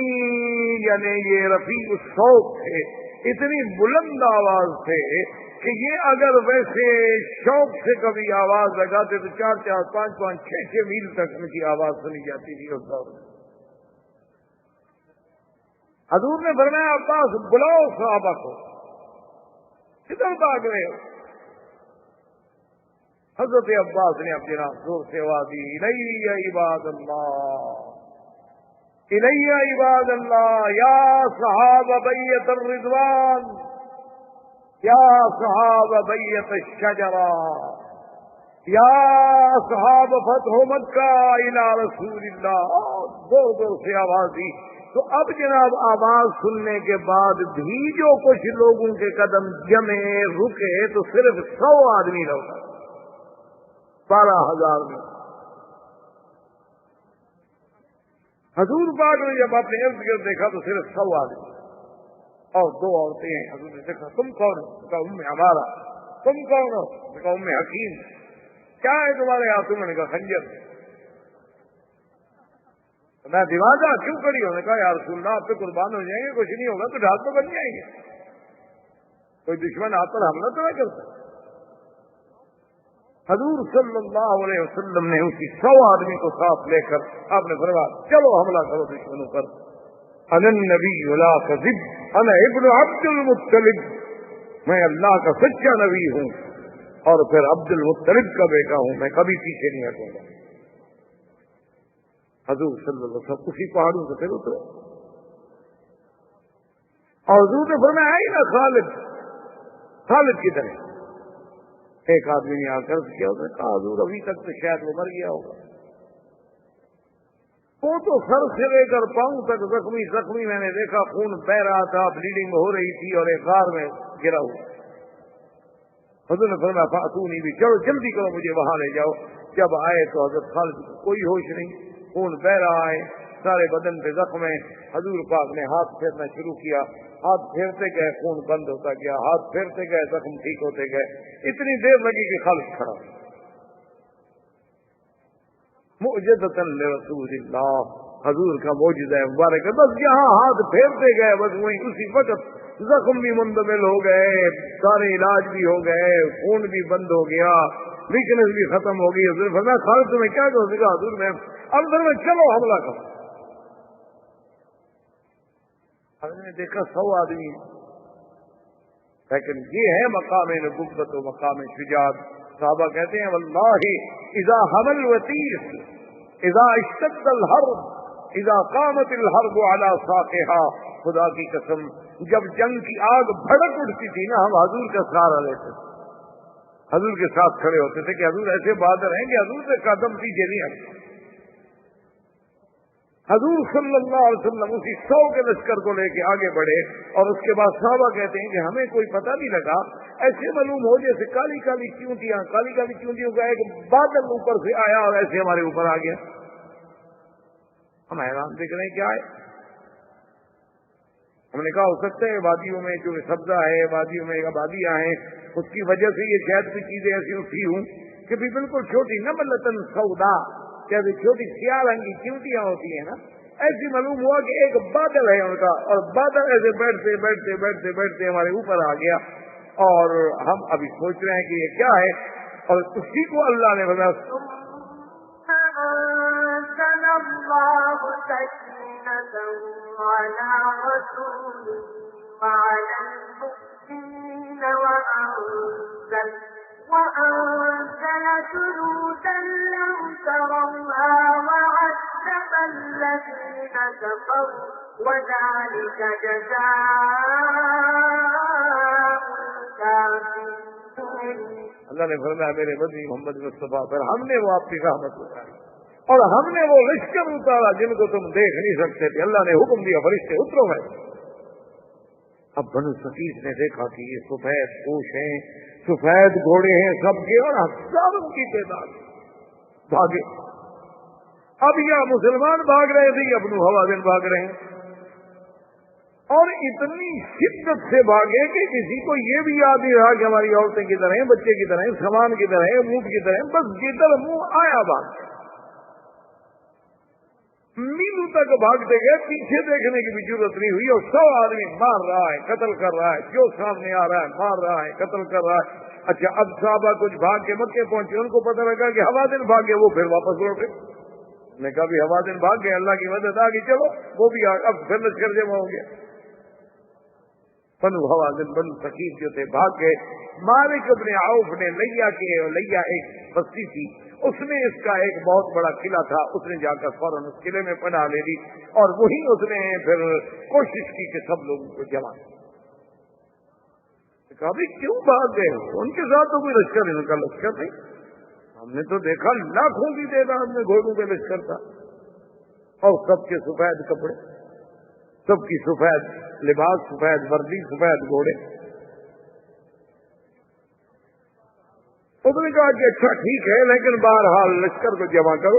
S1: یعنی یہ رفیع الصوت تھے، اتنی بلند آواز تھے کہ یہ اگر ویسے شوق سے کبھی آواز لگاتے تو 4-4, 5-5, 6-6 میل تک ان کی آواز سنی جاتی تھی اس دور میں. حضور نے فرمایا عباس بلاؤ صحابہ کو، کدھر بھاگ رہے ہو؟ حضرت عباس نے اب جناب زور سے آواز دی، الیہ عباد اللہ، الیہ عباد اللہ، یا صحاب بیت الرضوان، یا صحاب بیت الشجرہ، یا صحاب فتح مکہ الی رسول اللہ. زور زور سے آواز دی. تو اب جناب آواز سننے کے بعد بھی جو کچھ لوگوں کے قدم جمے رکے تو صرف 100 آدمی لوٹا، 12,000 میں. حضور پاک نے جب اپنے ارد گرد دیکھا تو صرف 100 آدمی اور 2 عورتیں ہیں. حضور نے دیکھا تم کون ہو؟ کہا ام ہمارا. تم کون ہو؟ کہا ام حکیم. کیا ہے تمہارے ہاتھوں میں؟ نے کہا خنجر. میں دیوانہ کیوں کری ہوں؟ نے کہا یا رسول اللہ آپ پہ قربان ہو جائیں گے, کچھ نہیں ہوگا تو ڈھال تو بن جائیں گے, کوئی دشمن آپ پر حملہ تو نہیں کرتا. حضور صلی اللہ علیہ وسلم نے اسی 100 آدمی کو ساتھ لے کر آپ نے فرمایا چلو حملہ کرو دشمنوں پر. انا النبی لا کذب انا ابن عبد المطلب, میں اللہ کا سچا نبی ہوں اور پھر عبد المطلب کا بیٹا ہوں, میں کبھی پیچھے نہیں ہٹوں گا. حضور صلی اللہ علیہ وسلم اسی پہاڑوں سے پھر اترے اور حضور نے فرمایا نا خالد, خالد کی طرح. ایک آدمی نے آ کر کیا, اس نے کہا حضور ابھی تک تو شاید وہ مر گیا ہوگا, وہ تو سر سے لے کر پاؤں تک زخمی زخمی, میں نے دیکھا خون بہ رہا تھا, بلیڈنگ ہو رہی تھی اور ایک غار میں گرا ہوا. حضور نے فرمایا فاتونی بھی, چلو جلدی کرو مجھے وہاں لے جاؤ. جب آئے تو حضرت خالد کو کوئی ہوش نہیں, خون بہ رہا ہے, سارے بدن پہ زخم ہے. حضور پاک نے ہاتھ پھیرنا شروع کیا, ہاتھ پھیرتے گئے خون بند ہوتا گیا, ہاتھ پھیرتے گئے زخم ٹھیک ہوتے گئے. اتنی دیر لگی کہ خالد کھڑا. معجزۃ لرسول اللہ, حضور کا معجزہ ہے مبارک ہے. بس یہاں ہاتھ پھیرتے گئے, بس وہیں اسی وقت زخم بھی مندمل ہو گئے, سارے علاج بھی ہو گئے, خون بھی بند ہو گیا, ویکنس بھی ختم ہو گئی. حضور فرمایا خالد تمہیں کیا کرو؟ کہا حضور میں اب میں چلو حملہ کرو. ہم نے دیکھا 100 آدمی, لیکن یہ ہے مقام نبوت و مقام شجاعت. صحابہ کہتے ہیں واللہ اذا حمل وطیس اذا اشتد الحرب اذا قامت الحرب على ساقها, خدا کی قسم جب جنگ کی آگ بھڑک اٹھتی تھی نا, ہم حضور کا سہارا لیتے تھے, حضور کے ساتھ کھڑے ہوتے تھے کہ حضور ایسے بہادر ہیں کہ حضور سے قدم پیچھے نہیں ہٹتے. حضور صلی اللہ علیہ وسلم اسی 100 کے لشکر کو لے کے آگے بڑھے, اور اس کے بعد صحابہ کہتے ہیں کہ ہمیں کوئی پتہ نہیں لگا, ایسے معلوم ہو جیسے کالی کالی چونٹیوں کا ایک بادل اوپر سے آیا اور ایسے ہمارے اوپر آ گیا. ہم حیران دیکھ رہے ہیں کیا ہے. ہم نے کہا ہو سکتا ہے وادیوں میں جو سبزہ ہے, وادیوں میں آبادیاں ہیں, اس کی وجہ سے یہ شاید کچھ چیزیں ایسی اٹھی ہوں کہ بھی بالکل چھوٹی نملتن سودا, کیا چھوٹی سیاہ رنگ کی چونٹیاں ہوتی ہیں نا, ایسی معلوم ہوا کہ ایک بادل ہے ان کا, اور بادل ایسے بیٹھتے بیٹھتے بیٹھتے بیٹھتے ہمارے اوپر آ گیا. اور ہم ابھی سوچ رہے ہیں کہ یہ کیا ہے, اور اسی کو اللہ نے بتایا
S2: وأنزل جنودا لم تروها وعذب الذين كفروا وذلك جزاء الكافرين.
S1: اللہ نے فرمایا میرے بدی محمد مصطفیٰ پر ہم نے وہ آپ کی رحمت اتاری, اور ہم نے وہ لشکر اتارا جن کو تم دیکھ نہیں سکتے تھے. اللہ نے حکم دیا فرشتے اترو گئے. اب بنو ثقیف نے دیکھا کہ یہ سفید پوش ہیں, سفید گھوڑے ہیں سب کے, اور ہزاروں کی تعداد بھاگے. اب یا مسلمان بھاگ رہے تھے یا بنو حوازن بھاگ رہے ہیں, اور اتنی شدت سے بھاگے کہ کسی کو یہ بھی یاد نہیں رہا کہ ہماری عورتیں کی طرح ہیں, بچے کی طرح ہیں, سامان کی طرح ہیں, اونٹ کی طرح ہیں, بس جدھر منہ آیا بھاگ. میلوں تک بھاگتے گئے, پیچھے دیکھنے کی بھی ضرورت نہیں ہوئی, اور 100 آدمی مار رہا ہے, قتل کر رہا ہے, جو سامنے آ رہا ہے مار رہا ہے, قتل کر رہا ہے. اچھا اب صحابہ کچھ بھاگ کے مکے پہنچے, ان کو پتہ لگا کہ حوازن بھاگے, وہ پھر واپس لوٹے. نے کہا بھی حوازن بھاگ گئے, اللہ کی مدد آ گئی, چلو وہ بھی اب پھر لشکر جمع ہو گیا. بنو حوازن بنو ثقیف جو تھے بھاگ گئے. مالک ابن عوف نے لیا ایک بستی تھی, اس نے اس کا ایک بہت بڑا قلعہ تھا, اس نے جا کر فوراً اس قلعے میں پناہ لے لی, اور وہی اس نے پھر کوشش کی کہ سب لوگوں کو جمع. کہا بھی کیوں بھاگ گئے؟ ان کے ساتھ تو کوئی لشکر نہیں, ان کا لشکر نہیں, ہم نے تو دیکھا لاکھوں کی تعداد میں گھوڑوں کے لشکر تھا, اور سب کے سفید کپڑے, سب کی سفید لباس, سفید وردی, سفید گھوڑے. اس نے کہا کہ اچھا ٹھیک ہے, لیکن بہرحال لشکر کو جمع کرو.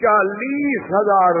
S1: 40,000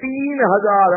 S1: 3,000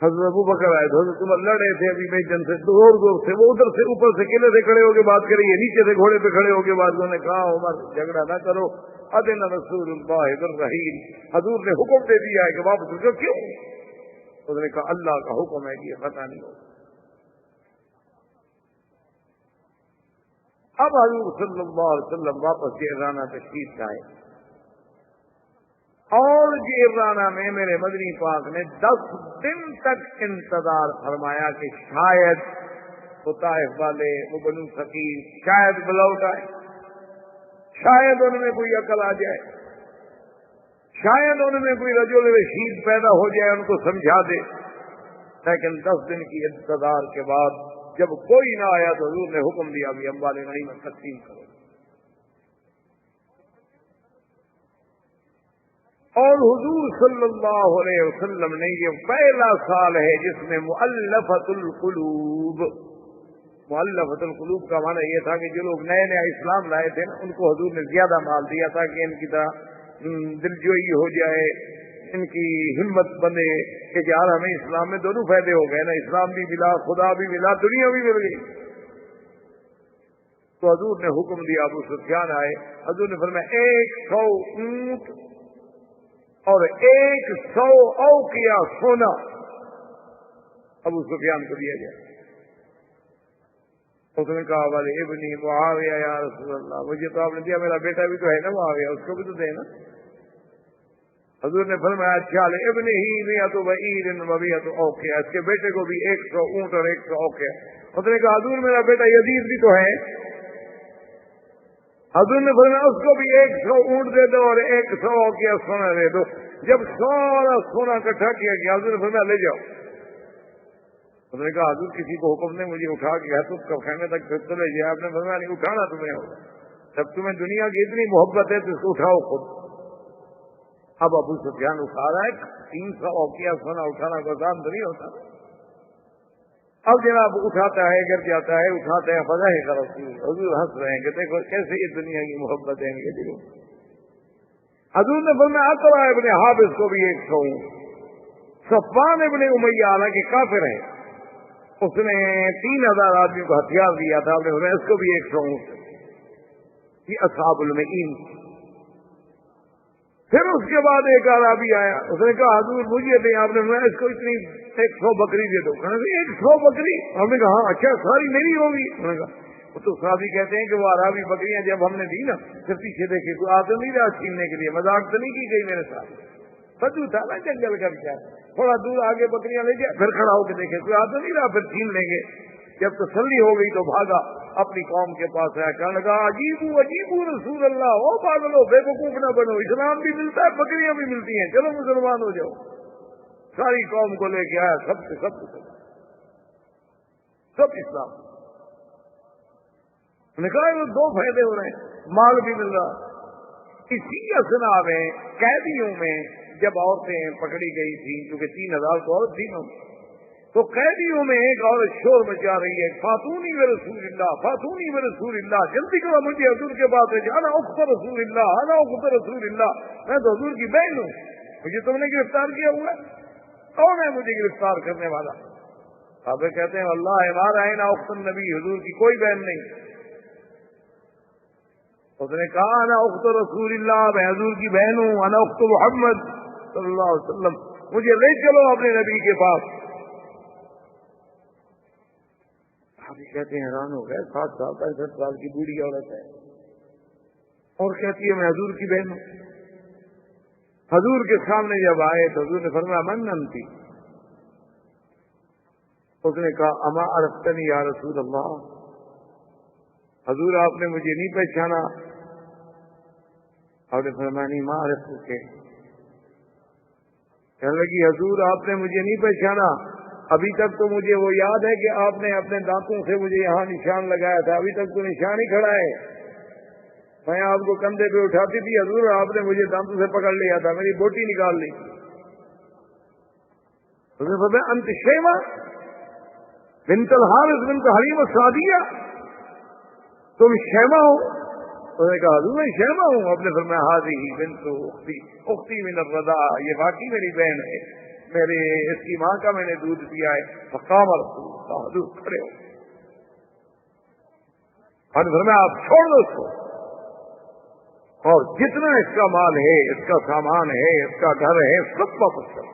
S1: حضرت ابو بکر آئے تو حضرت عمر لڑ رہے تھے ابھی میں جن سے زور سے، وہ ادھر سے اوپر سے قلعے سے کھڑے ہو کے بات کریں، یہ نیچے سے گھوڑے پہ کھڑے ہو کے بات. انہوں نے کہا عمر جھگڑا نہ کرو، اذن رسول اللہ بالرحیل، حضور نے حکم دے دیا ہے کہ واپس رجوع. کیوں؟ انہوں نے کہا اللہ کا حکم ہے کہ یہ فتح نہیں ہوگا. اب حضور صلی اللہ علیہ وسلم واپس جعرانہ تشریف لائے، اور جعرانہ میں میرے مدنی پاک نے 10 دن تک انتظار فرمایا کہ شاید وہ طائف والے، وہ بنو ثقیف شاید بلوٹ آئے، شاید ان میں کوئی عقل آ جائے، شاید ان میں کوئی رجل رشید پیدا ہو جائے، ان کو سمجھا دے. لیکن 10 دن کی انتظار کے بعد جب کوئی نہ آیا تو حضور نے حکم دیا بھی اموال غنیمت تقسیم کرو. اور حضور صلی اللہ علیہ وسلم نے یہ پہلا سال ہے جس میں مؤلفۃ القلوب، مؤلفۃ القلوب کا معنی یہ تھا کہ جو لوگ نئے نئے اسلام لائے تھے نا، ان کو حضور نے زیادہ مال دیا تاکہ ان کی طرح دلجوئی ہو جائے، ان کی ہمت بنے کہ یار ہمیں اسلام میں دونوں فائدے ہو گئے نا، اسلام بھی ملا، خدا بھی ملا، دنیا بھی مل گئی. تو حضور نے حکم دیا، ابو سفیان آئے، حضور نے فرمایا 100 اونٹ اور 100 اوقیہ سونا ابو سفیان کو دیا جائے. اس نے کہا والے ابنی معاویہ یا رسول اللہ، مجھے تو آپ نے دیا، میرا بیٹا بھی تو ہے نا معاویہ، اس کو بھی تو دے نا. حضور نے فرمایا اچھا لے ابن ہی میت بعیر ومیت اوقیہ، اس کے بیٹے کو بھی 100 اونٹ اور 100 اوقیہ. اس نے کہا حضور میرا بیٹا یزید بھی تو ہے. حضور نے فرمایا اس کو بھی 100 اونٹ دے دو اور 100 اوقیہ سونا دے دو. جب سارا سونا اکٹھا کیا گیا حضور نے فرمایا لے جاؤ. اس نے کہا حضور کسی کو حکم نے مجھے اٹھا کے حضرت کا خیمے تک پھر چلے جائے. آپ نے فرمایا نہیں اٹھانا تمہیں ہوگا، جب تمہیں دنیا کی اتنی محبت ہے تو اس کو اٹھاؤ خود. اب ابو سفیان اٹھا رہا ہے، 300 اوقیہ سونا اٹھانا کو آسان تو نہیں ہوتا. اب جناب اٹھاتا ہے، گر جاتا ہے، اٹھاتا ہے، فضا ہے کرو. حضور ہنس رہے ہیں کہ دیکھو کیسے یہ دنیا کی محبت ہے ان کے دلوں. حضور نے فرمایا اقرا ابن حابس کو بھی 100. صفوان ابن امیہ حالانکہ کافر ہے، اس نے 3000 آدمی کو ہتھیار دیا تھا، آپ نے فرمایا اس کو بھی 100. یہ اصحاب المعین. پھر اس کے بعد ایک عربی آیا، اس نے کہا حضور مجھے دیں. آپ نے فرمایا اس کو اتنی 100 بکری دے دو. 100 بکری؟ ہم نے کہا ہاں اچھا ساری میری ہوگی. انہوں نے کہا وہ تو صحابی کہتے ہیں کہ وہ عربی بکریاں جب ہم نے دی نا پھر پیچھے دیکھے کوئی آ تو نہیں رہا چھیننے کے لیے، مذاق تو نہیں کی گئی میرے ساتھ. بدو تھا نا جنگل کا بیچارہ، تھوڑا دور آگے بکریاں لے جائے، پھر کھڑا ہو کے دیکھے کوئی آ تو نہیں رہا، پھر چھین لیں گے. جب تسلی ہو گئی تو بھاگا اپنی قوم کے پاس آیا، کہنے لگا عجیب عجیب رسول اللہ، او پاگلو بے وقوف نہ بنو، اسلام بھی ملتا ہے بکریاں بھی ملتی ہیں، چلو مسلمان ہو جاؤ. ساری قوم کو لے کے آیا، سب اسلام. نے کہا یہ 2 فائدے ہو رہے ہیں، مال بھی مل رہا. اسی اثنا میں قیدیوں میں جب عورتیں پکڑی گئی تھیں، کیونکہ 3000 تو عورت تھی نا، تو قیدیوں میں ایک عورت شور مچا رہی ہے، فاتونی و رسول اللہ، فاتونی و رسول اللہ، جلدی کرو مجھے حضور کے پاس ہے، انا اخت رسول اللہ، انا اخت رسول اللہ، میں تو حضور کی بہن ہوں، مجھے تم نے گرفتار کیا ہوا ہے، کون ہے مجھے گرفتار کرنے والا؟ صحابہ کہتے ہیں اللہ ہمارا ہے نا اخت النبی، حضور کی کوئی بہن نہیں. اس نے کہا انا اخت رسول اللہ، میں حضور کی بہن ہوں، انا اخت محمد صلی اللہ علیہ وسلم، مجھے لے چلو اپنے نبی کے پاس. کہتے ہیں حیران ہو گئے، 60 سال 65 سال کی بوڑھی عورت ہے اور کہتی ہے میں حضور کی بہن ہوں. حضور کے سامنے جب آئے تو حضور نے فرمایا من انتی؟ اس نے کہا اما عرفتنی یا رسول اللہ، حضور آپ نے مجھے نہیں پہچانا؟ آپ نے فرمایا نہیں ما عرفتک. کہنے لگی حضور آپ نے مجھے نہیں پہچانا، ابھی تک تو مجھے وہ یاد ہے کہ آپ نے اپنے دانتوں سے مجھے یہاں نشان لگایا تھا، ابھی تک تو نشان ہی کھڑا ہے. میں آپ کو کندھے پہ اٹھاتی تھی حضور، آپ نے مجھے دانتوں سے پکڑ لیا تھا، میری بوٹی نکال لی. انت شیما بنت الحارث بنت حلیم السعدیہ، تم شیما ہو؟ انہوں نے کہا حضور میں شیما ہوں. آپ نے فرمایا ہاذی بنت اختی من الرضاع، یہ واقعی میری بہن ہے، میرے اس کی ماں کا میں نے دودھ پیا ہے. فقام رسول اللہ، حضور کھڑے ہو اور فرمایا آپ چھوڑ دو اس کو، اور جتنا اس کا مال ہے، اس کا سامان ہے، اس کا گھر ہے، سب واپس کر،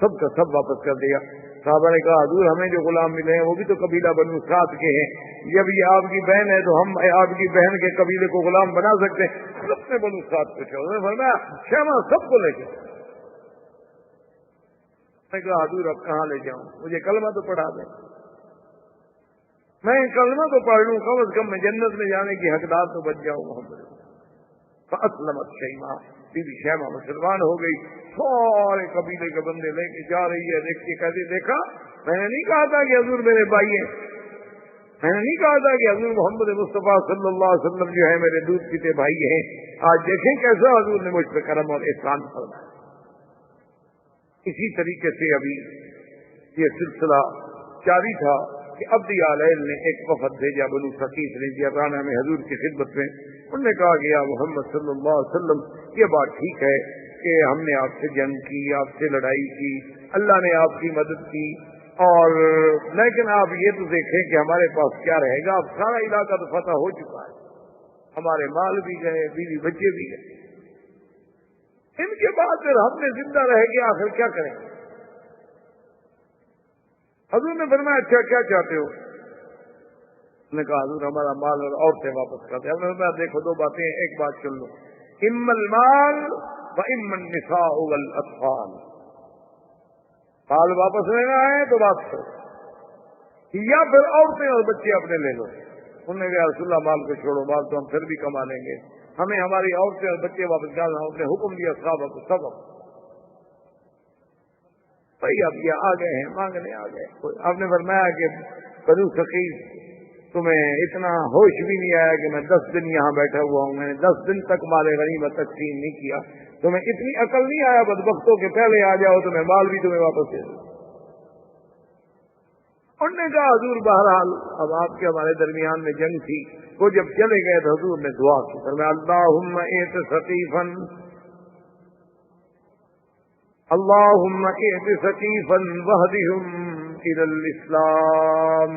S1: سب کا سب واپس کر دیا. صحابہ نے کہا حضور ہمیں جو غلام ملے ہیں وہ بھی تو قبیلہ بنو سعد کے ہیں، جب یہ آپ کی بہن ہے تو ہم آپ کی بہن کے قبیلے کو غلام بنا سکتے ہیں. سب نے بنو سعد کو چھوڑا. انہوں نے فرمایا شیما سب کو لے کے. میں نے کہا حضور اب کہاں لے جاؤں، مجھے کلمہ تو پڑھا دیں. میں کلمہ تو پڑھ لوں، کم از کم میں جنت میں جانے کی حقدار تو بچ جاؤں. محمد فاسلمت شیما، بی بی شیما مسلمان ہو گئی. سارے قبیلے کے بندے لے کے جا رہی ہے. دیکھ کے کہتے دیکھا میں نے نہیں کہا تھا کہ حضور میرے بھائی ہیں، میں نے نہیں کہا تھا کہ حضور محمد مصطفیٰ صلی اللہ علیہ وسلم جو ہے میرے دودھ پیتے بھائی ہیں. آج دیکھیں کیسا حضور نے مجھ پہ کرم اور احسان فرمایا. اسی طریقے سے ابھی یہ سلسلہ جاری تھا کہ عبد علیل نے ایک وفد بھیجا بنو ثقیف نے جرانہ میں حضور کی خدمت میں. انہوں نے کہا کہ یا محمد صلی اللہ علیہ وسلم یہ بات ٹھیک ہے کہ ہم نے آپ سے جنگ کی، آپ سے لڑائی کی، اللہ نے آپ کی مدد کی، اور لیکن آپ یہ تو دیکھیں کہ ہمارے پاس کیا رہے گا. اب سارا علاقہ تو فتح ہو چکا ہے، ہمارے مال بھی گئے، بیوی بچے بھی گئے. ان کے بعد پھر ہم نے زندہ رہ کے آخر کیا کریں گے؟ حضور نے فرمایا اچھا کیا چاہتے ہو؟ اس نے کہا حضور ہمارا مال اور عورتیں واپس کر دیں. ہم نے دیکھو دو باتیں، ایک بات سن لو، اما المال و اما النساء والاطفال. مال واپس لینا ہے تو بات کرو، یا پھر عورتیں اور بچے اپنے لے لو. انہوں نے کہا رسول اللہ مال کو چھوڑو، مال تو ہم پھر بھی کما لیں گے، ہمیں ہماری عورتیں اور بچے واپس ڈالنا. ہم نے حکم دیا صحابہ کو سب بھائی اب یہ آ گئے ہیں مانگنے آ گئے. آپ نے فرمایا کہ بنو ثقیف تمہیں اتنا ہوش بھی نہیں آیا کہ میں 10 دن یہاں بیٹھا ہوا ہوں، میں نے 10 دن تک مال غنیمت تقسیم نہیں کیا، تمہیں اتنی عقل نہیں آیا بدبختوں کے پہلے آ جاؤ تو میں مال بھی تمہیں واپس دے دوں. انہوں نے کہا حضور بہرحال اب آپ کے ہمارے درمیان میں جنگ تھی، وہ جب چلے گئے تو حضور نے دعا کی، فرمایا اللہم ایت ثقیفا، اللہم ایت ثقیفا وہدہم الی الاسلام.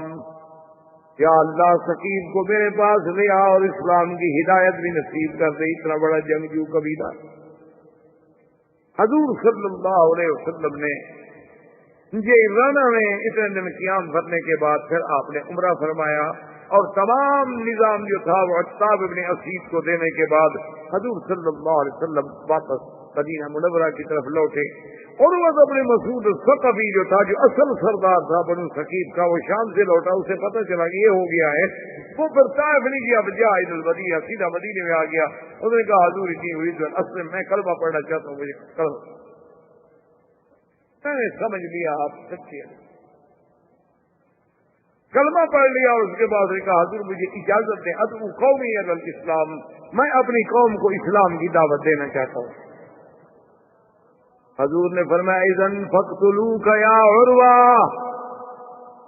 S1: یا اللہ ثقیف کو میرے پاس لے آ اور اسلام کی ہدایت بھی نصیب کر دے. اتنا بڑا جنگجو قبیلہ. حضور صلی اللہ علیہ وسلم نے یہ رانا میں اتنے دن قیام کرنے کے بعد پھر آپ نے عمرہ فرمایا، اور تمام نظام جو تھا وہ عتاب ابن اسید کو دینے کے بعد حضور صلی اللہ علیہ وسلم واپس مدینہ منورہ کی طرف لوٹے. اور وہ اپنے مسعود الثقفی جو تھا، جو اصل سردار تھا بنو ثقیف کا، وہ شام سے لوٹا، اسے پتہ چلا کہ یہ ہو گیا ہے. وہ پھر طائف نہیں گیا، بجائے المدینہ سیدھا مدینے میں آ گیا. انہوں نے کہا حضور اتنی ہوئی تو اصل میں کلمہ پڑھنا چاہتا ہوں، مجھے کلمہ. میں نے سمجھ لیا آپ سچے ہیں، کلمہ پڑھ لیا، اور اس کے بعد نے کہا حضور مجھے اجازت دیں ادعو قومی الی الاسلام، میں اپنی قوم کو اسلام کی دعوت دینا چاہتا ہوں. حضور نے فرمایا اذن فاقتلوک یا عروہ،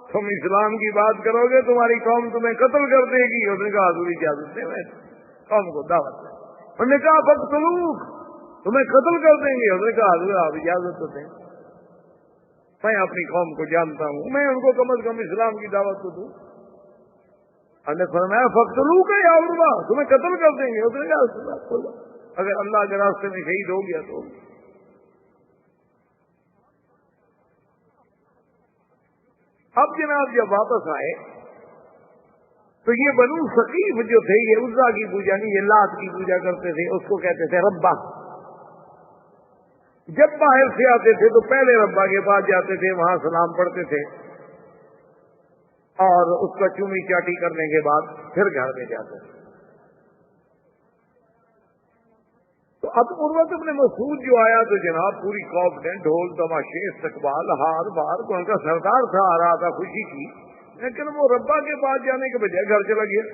S1: تم اسلام کی بات کرو گے تمہاری قوم تمہیں قتل کر دے گی. اس نے کہا حضور اجازت دیں میں قوم کو دعوت دیں. انہوں نے کہا فاقتلوک، تمہیں قتل کر دیں گے. اس نے کہا حضور آپ اجازت تو دیں، میں اپنی قوم کو جانتا ہوں، میں ان کو کم از کم اسلام کی دعوت تو دوں. ہم نے فرمایا فاقتلوک یا عروہ، تمہیں قتل کر دیں گے. اس نے کہا اگر اللہ کے راستے میں شہید ہو گیا تو. اب جناب جب واپس آئے تو یہ بنو ثقیف جو تھے یہ عزا کی پوجا نہیں، یہ لات کی پوجا کرتے تھے، اس کو کہتے تھے ربا. جب باہر سے آتے تھے تو پہلے ربا کے پاس جاتے تھے، وہاں سلام پڑھتے تھے، اور اس کا چومی چاٹی کرنے کے بعد پھر گھر میں جاتے تھے. تو اب عروہ بن مسعود جو آیا تو جناب پوری قوم نے ڈھول تماشے استقبال ہار بار کو، ان کا سردار تھا، آ رہا تھا خوشی کی، لیکن وہ ربا کے پاس جانے کے بجائے گھر چلا گیا.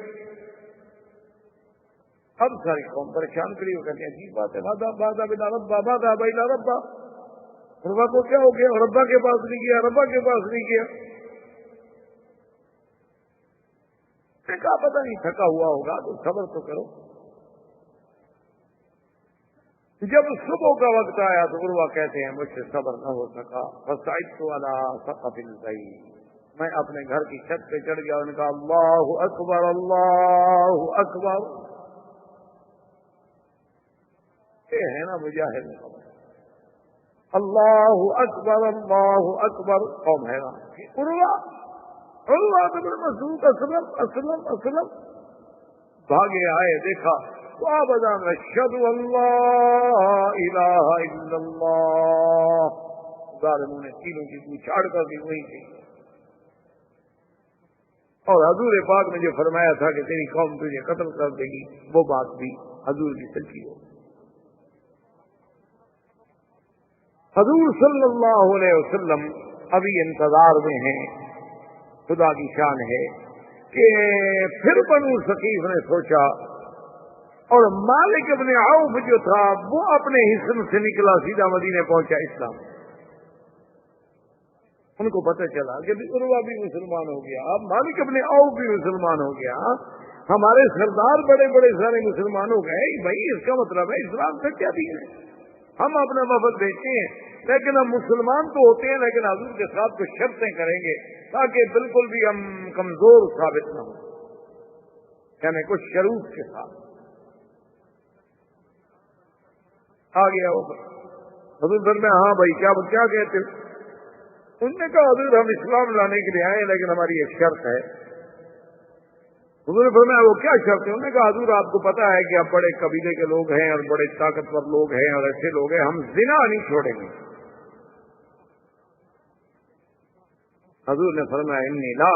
S1: اب ساری قوم پریشان کری، وہ کہتے ہیں عجیب بات ہے، بادہ بلا ربا، بادہ بلا ربا، ربا کو کیا ہو گیا؟ ربا کے پاس نہیں گیا، ربا کے پاس نہیں گیا. میں کہا پتہ نہیں تھکا ہوا ہوگا تو صبر تو کرو. جب صبح کا وقت آیا تو عروہ کہتے ہیں مجھ سے صبر نہ ہو سکا، فصعدت علی سقف البیت، میں اپنے گھر کی چھت پہ چڑھ گیا، انہوں نے کہا اللہ اکبر اللہ اکبر، یہ ہے نا مجاہد، اللہ اکبر اللہ اکبر، قوم ہے نا عروہ بن مسعود اسلم اسلم اسلم، بھاگے آئے، دیکھا تو آبادان اشہد اللہ الہ الا اللہ، ظالموں نے تینوں کی پوچھاڑ کر دی وہیں تھی، اور حضور پاک نے جو فرمایا تھا کہ تیری قوم تجھے قتل کر دے گی، وہ بات بھی حضور کی سچی ہو۔ حضور صلی اللہ علیہ وسلم ابھی انتظار میں ہیں، خدا کی شان ہے کہ پھر بنو ثقیف نے سوچا، اور مالک ابن عوف جو تھا وہ اپنے حصن سے نکلا، سیدھا مدینے پہنچا اسلام، ان کو پتہ چلا کہ عروہ بھی مسلمان ہو گیا، اب مالک ابن عوف بھی مسلمان ہو گیا، ہمارے سردار بڑے بڑے سارے مسلمان ہو گئے، بھائی اس کا مطلب ہے اسلام کا کیا دین ہے، ہم اپنا وفد بھیجتے ہیں، لیکن ہم مسلمان تو ہوتے ہیں لیکن حضور کے ساتھ کچھ شرطیں کریں گے تاکہ بالکل بھی ہم کمزور ثابت نہ ہوں، یعنی کچھ شروط کے ساتھ آ گیا ہوگا۔ حضور فرمایا ہاں بھائی کیا کہتے ہو؟ انہوں نے کہا حضور ہم اسلام لانے کے لیے آئے لیکن ہماری ایک شرط ہے۔ حضور نے فرمایا وہ کیا شرط ہے؟ انہوں نے کہا حضور آپ کو پتا ہے کہ آپ بڑے قبیلے کے لوگ ہیں اور بڑے طاقتور لوگ ہیں اور ایسے لوگ ہیں، ہم زنا نہیں چھوڑیں گے۔ حضور نے فرمایا انی لا،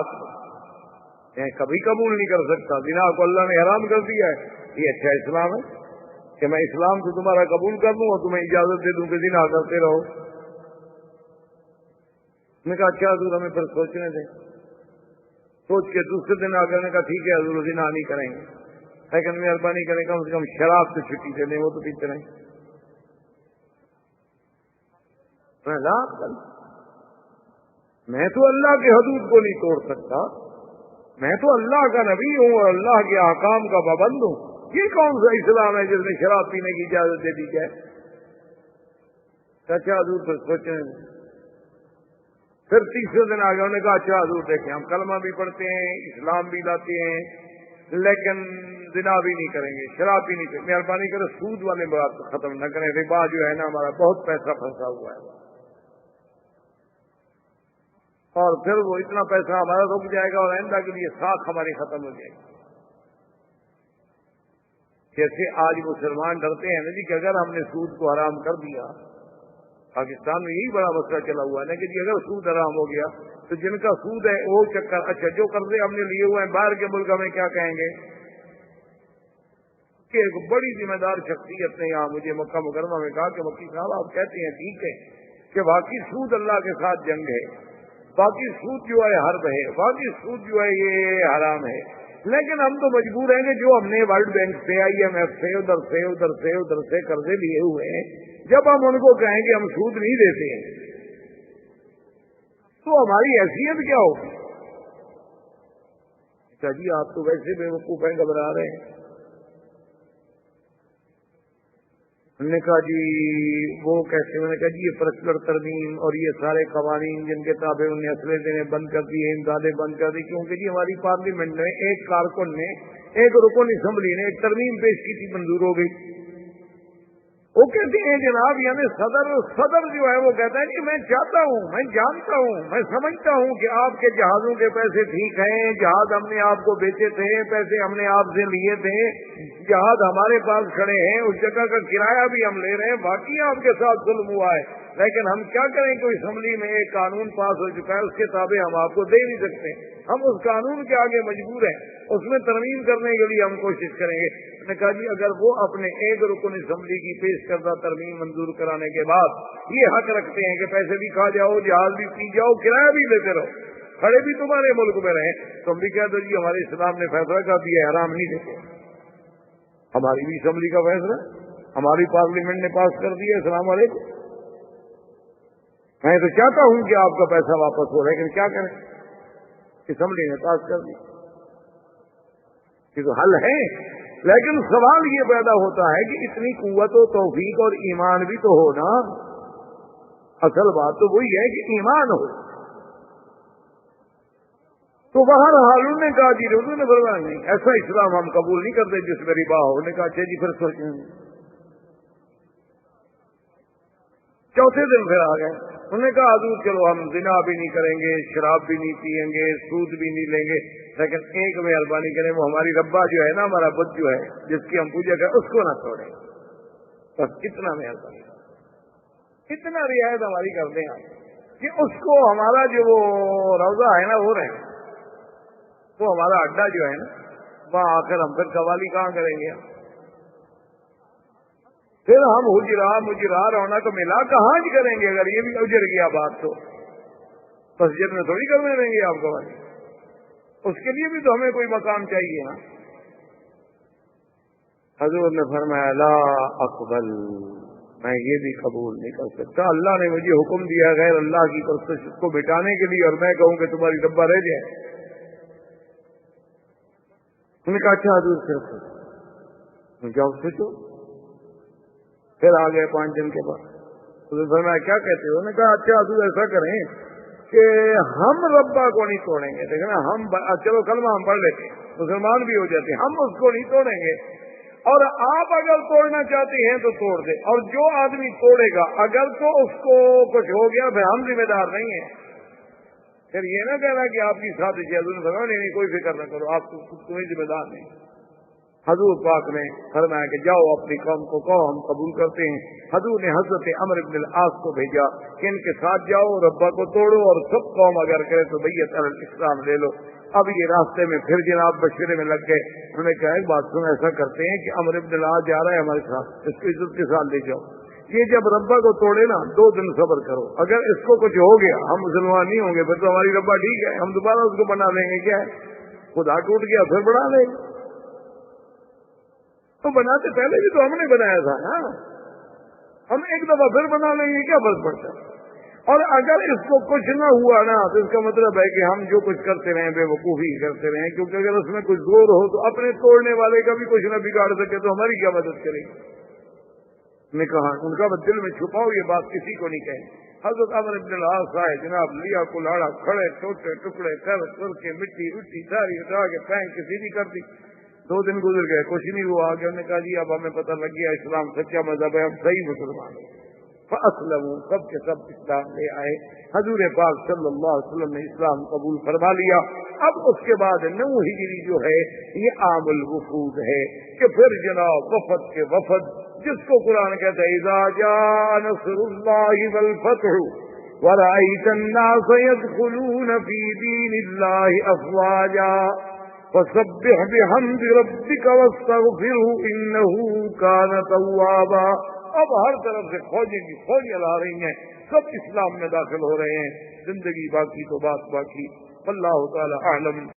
S1: میں کبھی قبول نہیں کر سکتا، زنا کو اللہ نے حرام کر دیا ہے، یہ اچھا اسلام ہے کہ میں اسلام سے تمہارا قبول کر لوں اور تمہیں اجازت دے دوں کہ زنا کرتے رہو؟ میں کہا اچھا حضور ہمیں پھر سوچنے دیں، سوچ کے دوسرے دن آ کر نے کہا ٹھیک ہے حضور زنا نہیں کریں گے، لیکن مہربانی کریں کم سے کم شراب سے چھٹی دے دیں، وہ تو پیتے رہیں۔ میں تو اللہ کے حدود کو نہیں توڑ سکتا، میں تو اللہ کا نبی ہوں اور اللہ کے احکام کا پابند ہوں، یہ کون سا اسلام ہے جس میں شراب پینے کی اجازت دے دی جائے؟ اچھا حضور پھر سوچیں، پھر تیسرے دن آ گیا، انہوں نے کہا اچھا حضور دیکھیں ہم کلمہ بھی پڑھتے ہیں، اسلام بھی لاتے ہیں، لیکن زنا بھی نہیں کریں گے، شراب بھی نہیں کریں گے، مہربانی کریں سود والے بات ختم نہ کریں، ربا جو ہے نا ہمارا بہت پیسہ پھنسا ہوا ہے، اور پھر وہ اتنا پیسہ ہمارا رک جائے گا اور آئندہ کے لیے ساکھ ہماری ختم ہو جائے گی۔ جیسے آج مسلمان ڈرتے ہیں نا جی کہ اگر ہم نے سود کو حرام کر دیا، پاکستان میں یہی بڑا مسئلہ چلا ہوا ہے نا کہ جی اگر سود حرام ہو گیا تو جن کا سود ہے وہ چکر، اچھا جو قرضے ہم نے لیے ہوئے ہیں باہر کے ملک ہمیں کیا کہیں گے؟ کہ ایک بڑی ذمہ دار شخصیت نے یہاں مجھے مکہ مکرمہ میں کہا کہ وکیل صاحب آپ کہتے ہیں ٹھیک ہے کہ باقی سود اللہ کے ساتھ جنگ ہے، باقی سود جو ہے حرب ہے، باقی سود جو ہے یہ حرام ہے، لیکن ہم تو مجبور ہیں کہ جو ہم نے ورلڈ بینک سے IMF سے ادھر سے قرضے لیے ہوئے ہیں، جب ہم ان کو کہیں کہ ہم سود نہیں دیتے تو ہماری حیثیت کیا ہوگی؟ اچھا جی آپ تو ویسے بے وقوف ہیں، گھبرا رہے ہیں۔ ہم نے کہا جی وہ کیسے؟ میں نے کہا جی یہ پرسنل ترمیم اور یہ سارے قوانین جن کے تابع انہیں اسلحے دینے بند کر دیے، امدادیں بند کر دی، کیونکہ جی ہماری پارلیمنٹ میں ایک کارکن نے، ایک رکن اسمبلی نے ایک ترمیم پیش کی تھی، منظور ہو گئی۔ وہ کہتے ہیں جناب یعنی صدر جو ہے وہ کہتا ہے کہ میں چاہتا ہوں، میں جانتا ہوں، میں سمجھتا ہوں کہ آپ کے جہازوں کے پیسے ٹھیک ہیں، جہاز ہم نے آپ کو بیچے تھے، پیسے ہم نے آپ سے لیے تھے، جہاز ہمارے پاس کھڑے ہیں، اس جگہ کا کرایہ بھی ہم لے رہے ہیں، باقی آپ کے ساتھ ظلم ہوا ہے، لیکن ہم کیا کریں کہ اسمبلی میں ایک قانون پاس ہو چکا ہے، اس کے تابع ہم آپ کو دے نہیں سکتے، ہم اس قانون کے آگے مجبور ہیں، اس میں ترمیم کرنے کے لیے ہم کوشش کریں گے۔ نے کہا جی اگر وہ اپنے ایک رکن اسمبلی کی پیش کردہ ترمیم منظور کرانے کے بعد یہ حق رکھتے ہیں کہ پیسے بھی کھا جاؤ، جہاز بھی پی جاؤ، کرایہ بھی لیتے رہو، کھڑے بھی تمہارے ملک میں رہیں، تو ہم بھی کہہ دو جی ہمارے اسلام نے فیصلہ کر دیا ہے حرام نہیں دیتے، ہماری بھی اسمبلی کا فیصلہ، ہماری پارلیمنٹ نے پاس کر دیا، السلام علیکم۔ میں تو چاہتا ہوں کہ آپ کا پیسہ واپس ہو، لیکن کیا کریں، اسمبلی نے پاس کر دیا، یہ تو حل ہے لیکن سوال یہ پیدا ہوتا ہے کہ اتنی قوت و توفیق اور ایمان بھی تو ہو نا. اصل بات تو وہی ہے کہ ایمان ہو. تو باہر انہوں نے کہا جی حضور نے فرمایا نہیں ایسا اسلام ہم قبول نہیں کرتے جس میں ربا ہو. نے کہا اچھا جی پھر سوچیں. چوتھے دن پھر آ گئے. انہوں نے کہا حضور چلو ہم زنا بھی نہیں کریں گے, شراب بھی نہیں پیئیں گے, سود بھی نہیں لیں گے, لیکن ایک مہربانی کریں وہ ہماری ربا جو ہے نا, ہمارا بت جو ہے جس کی ہم پوجا کریں اس کو نہ توڑیں. بس کتنا مہربانی, اتنا رعایت ہماری کر دیں آپ کہ اس کو ہمارا جو وہ روزہ ہے نا وہ رہے, وہ ہمارا اڈا جو ہے نا وہاں آ کر ہم پھر قوالی کہاں کریں گے. پھر ہم مجرا رونق ملا کہاں جی کریں گے اگر یہ بھی اجر گیا بات تو مسجد میں تھوڑی کرنے دیں گے آپ کو. اس کے لیے بھی تو ہمیں کوئی مقام چاہیے نا. حضور نے فرمایا لا اقبل, میں یہ بھی قبول نہیں کر سکتا. اللہ نے مجھے حکم دیا غیر اللہ کی پرستش کو مٹانے کے لیے اور میں کہوں کہ تمہاری ڈبہ رہ جائے. انہوں نے کہا اچھا حضور صرف جاؤ سوچو. پھر آ گئے 5 دن کے بعد. حضور فرمایا کیا کہتے ہو؟ انہوں نے کہا اچھا حضور ایسا کریں کہ ہم ربا کو نہیں توڑیں گے. دیکھیں نا ہم چلو کلمہ ہم پڑھ لیتے ہیں مسلمان بھی ہو جاتے ہیں, ہم اس کو نہیں توڑیں گے اور آپ اگر توڑنا چاہتے ہیں تو توڑ دیں, اور جو آدمی توڑے گا اگر تو اس کو کچھ ہو گیا پھر ہم ذمہ دار نہیں ہیں. پھر یہ نہ کہنا کہ آپ کی ساتھ نہیں کوئی فکر نہ کرو آپ تمہیں ذمہ دار نہیں. حضور پاک نے فرمایا کہ جاؤ اپنی قوم کو کہو ہم قبول کرتے ہیں. حضور نے حضرت عمرو بن العاص کو بھیجا کہ ان کے ساتھ جاؤ ربا کو توڑو اور سب قوم اگر کرے تو بیعت علی الاسلام لے لو. اب یہ راستے میں پھر جناب بشیرے میں لگ گئے. انہوں نے کہا ایک بات سن, ایسا کرتے ہیں کہ عمرو بن العاص جا رہا ہے ہمارے ساتھ, اس کو عزت کے ساتھ لے جاؤ. یہ جب ربا کو توڑے نا 2 دن صبر کرو, اگر اس کو کچھ ہو گیا ہم مسلمان نہیں ہوں گے پھر تو ہماری ربا ٹھیک ہے, ہم دوبارہ اس کو بنا لیں گے. کیا ہے خدا ٹوٹ گیا پھر بنا لیں گے. تو بناتے پہلے بھی تو ہم نے بنایا تھا نا, ہم ایک دفعہ پھر بنا لیں گے, کیا فرق پڑتا ہے. اور اگر اس کو کچھ نہ ہوا نا تو اس کا مطلب ہے کہ ہم جو کچھ کرتے رہے بے وقوفی کرتے رہے, کیونکہ اگر اس میں کچھ زور ہو تو اپنے توڑنے والے کا بھی کچھ نہ بگاڑ سکے تو ہماری کیا مدد کرے گی. نے کہا ان کا دل میں چھپاؤ, یہ بات کسی کو نہیں کہیں. حضرت عمرو بن العاص آئے, جناب لیا کلاڑا کھڑے ٹوٹے ٹکڑے کر کے مٹی وٹی ساری اٹھا کے پھینک کے سیدھی کر دی. 2 دن گزر گئے کچھ نہیں ہوا. آگے انہوں نے کہا جی اب ہمیں پتہ لگ گیا اسلام سچا مذہب ہے, ہم صحیح مسلمان ہیں. فاسلموا, سب کے سب اسلام لے آئے. حضور پاک صلی اللہ علیہ وسلم نے اسلام قبول فرما لیا. اب اس کے بعد 9 ہجری جو ہے یہ عام الوفود ہے کہ پھر جناب وفد کے وفد, جس کو قرآن کہتا ہے اذا جاء نصر اللہ والفتح ورأيت الناس يدخلون في دين الله افواجا فسبح بحمد ربك واستغفره انه كان توابا. اب ہر طرف سے فوجیں لا رہی ہیں, سب اسلام میں داخل ہو رہے ہیں. زندگی باقی تو بات باقی. واللہ تعالی اعلم.